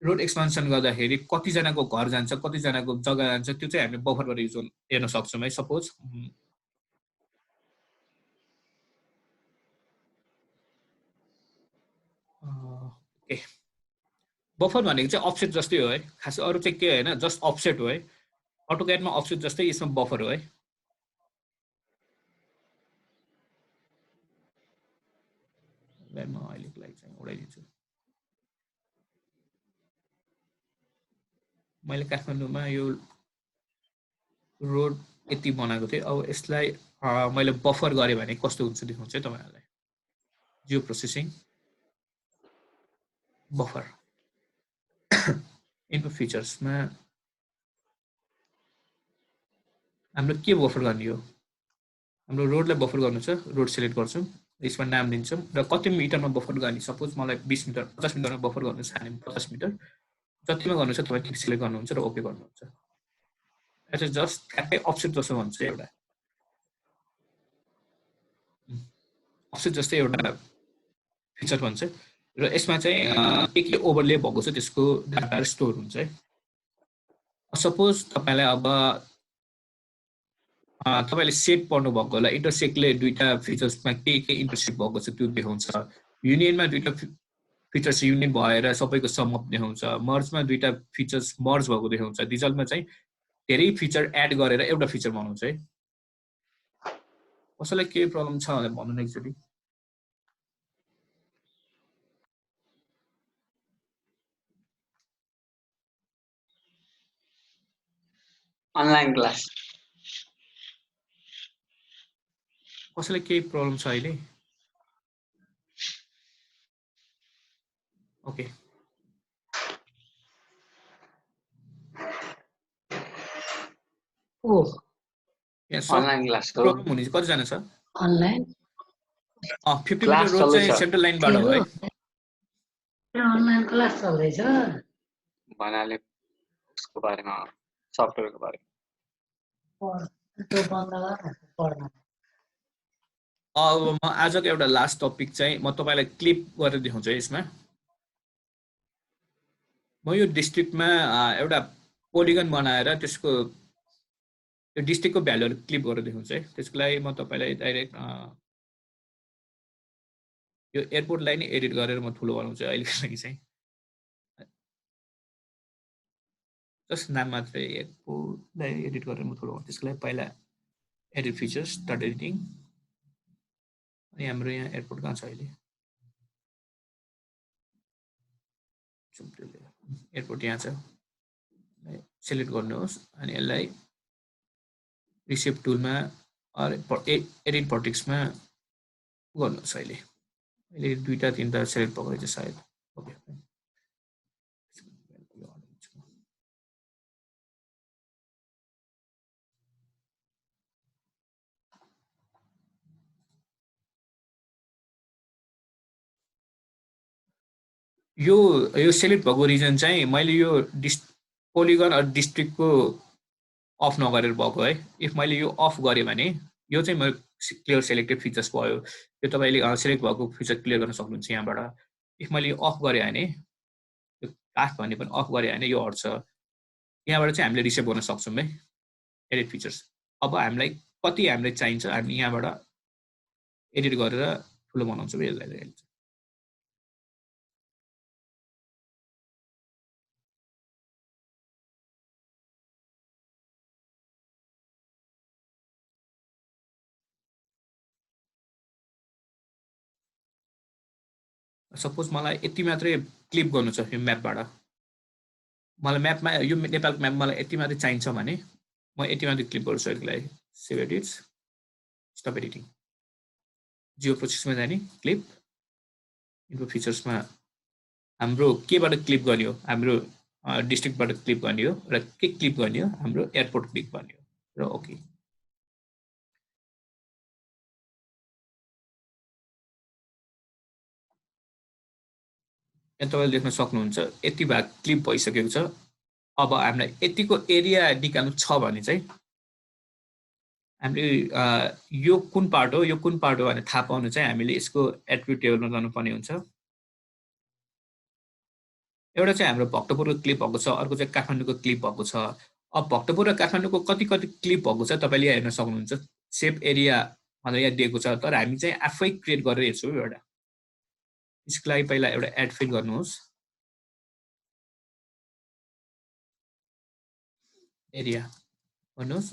रोड एक्सपेन्सन गर्दाखेरि कति जनाको घर जान्छ, कति जनाको जग्गा जान्छ, त्यो चाहिँ हामीले बफर गरेर युज हेर्न सक्छौं है। सपोज बफर भनेको चाहिँ अफसेट जस्तै हो है, खासै अरु चाहिँ के हैन, जस्ट अफसेट हो है। अटोक्याडमा अफसेट जस्तै यसमा बफर हो है। म अहिलेको लागि चाहिँ उडाइदिन्छु। मैले काठमाडौँमा यो रोड यति बनाएको थिएँ। अब यसलाई मैले बफर गरेँ भने कस्तो हुन्छ देखाउँछु है तपाईहरुलाई। जियो प्रोसेसिङ बफर इनपुट फिचर्समा हाम्रो के बफर गर्ने हो, हाम्रो रोडलाई बफर गर्नु छ। रोड सिलेक्ट गर्छौं, यसमा नाम दिन्छौँ र कति मिटरमा बफर गर्ने सपोज मलाई 20 मिटर 50 मिटरमा बफर गर्नु छ भने 50 मिटर जतिमा गर्नु छ तपाईँ ठिक सिलेक्ट गर्नुहुन्छ र ओके गर्नुहुन्छ एट जस्ट ठ्याक्कै अफसेट जस्तो भन्छ एउटा अफसेट जस्तै एउटा फिचर भन्छ र यसमा चाहिँ के ओभरले भएको छ त्यसको डाटा स्टोर हुन्छ है सपोज तपाईँलाई अब तपाईँले सेट पढ्नु भएको होला इन्टरसेक्टले दुईटा फिचर्समा के इन्टरसेक्ट भएको छ त्यो देखाउँछ युनियनमा दुईटा फिचर्स युनियन भएर सबैको सम अप देखाउँछ मर्जमा दुईटा फिचर्स मर्ज भएको देखाउँछ रिजल्टमा चाहिँ धेरै फिचर एड गरेर एउटा फिचर बनाउँछ है कसैलाई केही प्रब्लम छ भनेर भन्नु न एकचोटि अनलाइन क्लास कसैलाई केही प्रब्लम छ अहिले ओके ओ अनलाइन क्लास हो प्रब्लम हुने कति जना छ अनलाइन 50 मिटर रोड चाहिँ सेन्ट्रल लाइनबाट हो है अनलाइन क्लास चल्दैछ भन्नाले उसको बारेमा सफ्टवेयरको बारेमा त्यो बन्द गर्न पढ्न अब म आजको एउटा लास्ट टपिक चाहिँ म तपाईँलाई क्लिप गरेर देखाउँछु यसमा म यो डिस्ट्रिक्टमा एउटा पोलिगन बनाएर त्यसको त्यो डिस्ट्रिक्टको भ्यालुहरू क्लिप गरेर देखाउँछु है त्यसको लागि म तपाईँलाई डाइरेक्ट यो एयरपोर्टलाई नै एडिट गरेर म ठुलो बनाउँछु अहिलेको लागि चाहिँ जस्ट नाम मात्रै एयरपोर्टलाई एडिट गरेर म ठुलो बनाउँछु त्यसको लागि पहिला एडिट फिचर्स स्टार्ट एडिटिङ अनि हाम्रो यहाँ एयरपोर्ट कहाँ छ अहिले एयरपोर्ट यहाँ छ सेलेक्ट गर्नुहोस् अनि यसलाई रिसेप टुलमा एडिट भर्टेक्समा गर्नुहोस् अहिले दुईटा तीनटा सेलेक्ट भएको रहेछ सायद ओके यो सेलेक्ट भएको रिजन चाहिँ मैले यो पोलिगन डिस्ट्रिक्टको अफ नगरेर भएको है इफ मैले यो अफ गरेँ भने यो चाहिँ मेरो क्लियर सेलेक्टेड फिचर्स भयो यो तपाईँले सेलेक्ट भएको फिचर क्लियर गर्न सक्नुहुन्छ यहाँबाट इफ मैले यो अफ गरेँ भने यो काठ भन्ने पनि अफ गरेँ भने यो हट्छ यहाँबाट चाहिँ हामीले रिसेभ गर्न सक्छौँ है एडिट फिचर्स अब हामीलाई कति हामीलाई चाहिन्छ हामी यहाँबाट एडिट गरेर ठुलो बनाउँछौँ यसलाई सपोज मलाई यति मात्रै क्लिप गर्नु छ यो म्यापबाट मलाई म्यापमा यो नेपालको म्याप मलाई यति मात्रै चाहिन्छ भने म यति मात्रै क्लिप गर्छु यसको लागि save edits stop editing geo प्रोसेसमा जाने क्लिप इन्फो फिचर्समा हाम्रो केबाट क्लिप गर्ने हो हाम्रो डिस्ट्रिक्टबाट क्लिप गर्ने हो र के क्लिप गर्ने हो हाम्रो एयरपोर्ट क्लिप गर्ने हो र ओके यहाँ तपाईँले देख्न सक्नुहुन्छ यति भाग क्लिप भइसकेको छ अब हामीलाई यतिको एरिया निकाल्नु छ भने चाहिँ हामीले यो कुन पार्ट हो भनेर थाहा पाउनु चाहिँ हामीले यसको एट्रिब्युट टेबलमा जानुपर्ने हुन्छ एउटा चाहिँ हाम्रो भक्तपुरको क्लिप भएको छ अर्को चाहिँ काठमाडौँको क्लिप भएको छ अब भक्तपुर र काठमाडौँको कति क्लिप भएको छ तपाईँले यहाँ हेर्न सक्नुहुन्छ सेभ एरिया भनेर यहाँ दिएको छ तर हामी चाहिँ आफै क्रिएट गरेर हेर्छौँ एउटा यसको लागि पहिला एउटा एड फिल गर्नुहोस् एरिया भन्नुहोस्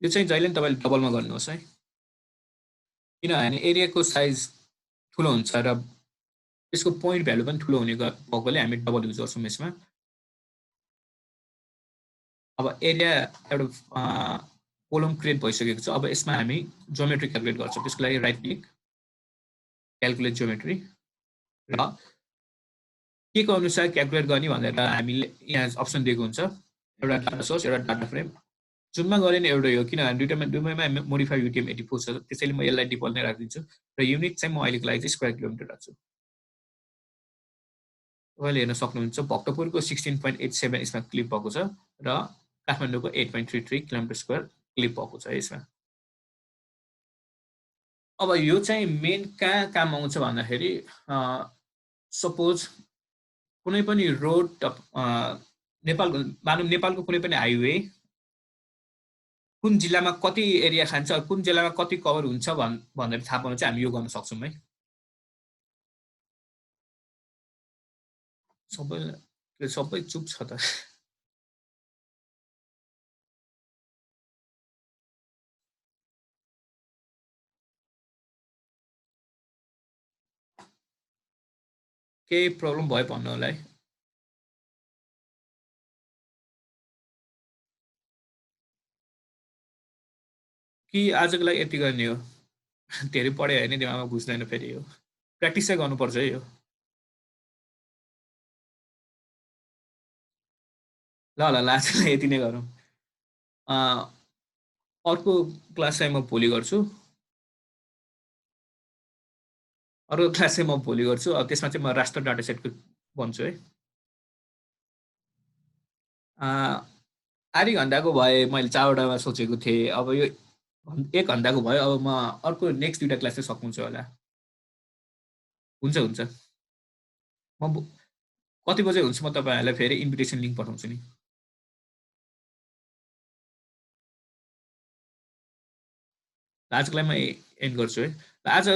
यो चाहिँ जहिले पनि तपाईँले डबलमा गर्नुहोस् है किनभने एरियाको साइज ठुलो हुन्छ र यसको पोइन्ट भ्यालु पनि ठुलो हुने भएकोले हामी डबल युज गर्छौँ यसमा अब एरिया एउटा कोलम क्रिएट भइसकेको छ अब यसमा हामी ज्योमेट्री क्यालकुलेट गर्छौँ त्यसको लागि राइट क्लिक क्यालकुलेट ज्योमेट्री र के को अनुसार क्यालकुलेट गर्ने भनेर हामीले यहाँ अप्सन दिएको हुन्छ एउटा डाटा सोर्स एउटा डाटा फ्रेम जुममा गरे नि एउटै हो किनभने दुवैमा मोडिफाई UTM-84 छ त्यसैले म यसलाई डिफल्ट नै राखिदिन्छु र युनिट चाहिँ म अहिलेको लागि चाहिँ स्क्वायर किलोमिटर राख्छु तपाईँले हेर्न सक्नुहुन्छ भक्तपुरको 16.87 यसमा क्लिप भएको छ र काठमाडौँको 8.33 किलोमिटर स्क्वायर क्लिप भएको छ यसमा अब यो चाहिँ मेन कहाँ काम आउँछ भन्दाखेरि सपोज कुनै पनि रोड नेपालको कुनै पनि हाइवे कुन जिल्लामा कति एरिया खान्छ कुन जिल्लामा कति कभर हुन्छ भनेर थाहा पाउन चाहिँ हामी यो गर्न सक्छौँ है सबै चुप छ त केही प्रब्लम भयो भन्नु होला है कि आजको लागि यति गर्ने हो धेरै पढाइ होइन दिमागमा बुझ्दैन फेरि यो प्र्याक्टिस चाहिँ गर्नुपर्छ है यो ल आजलाई यति नै गरौँ अर्को क्लास चाहिँ म भोलि गर्छु अर्को क्लास चाहिँ म भोलि गर्छु अब त्यसमा चाहिँ म राष्ट्र डाटा सेटको भन्छु है आधी घन्टाको भए मैले 4वटामा सोचेको थिएँ अब यो 1 घन्टाको भयो अब म अर्को नेक्स्ट 2टा क्लास चाहिँ सक्नुहुन्छ होला हुन्छ म कति बजे हुन्छ म तपाईँहरूलाई फेरि इन्भिटेसन लिङ्क पठाउँछु नि आजको लागि म एन्ड गर्छु है आज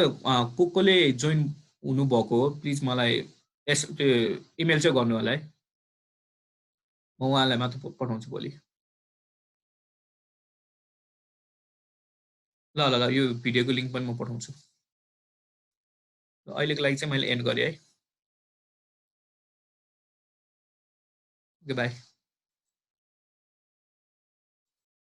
कोले जोइन हुनुभएको हो प्लिज मलाई त्यो इमेल चाहिँ गर्नु होला है म उहाँलाई मात्र पठाउँछु भोलि ल यो भिडियोको लिङ्क पनि म पठाउँछु अहिलेको लागि चाहिँ मैले एन्ड गरेँ है ओके बाई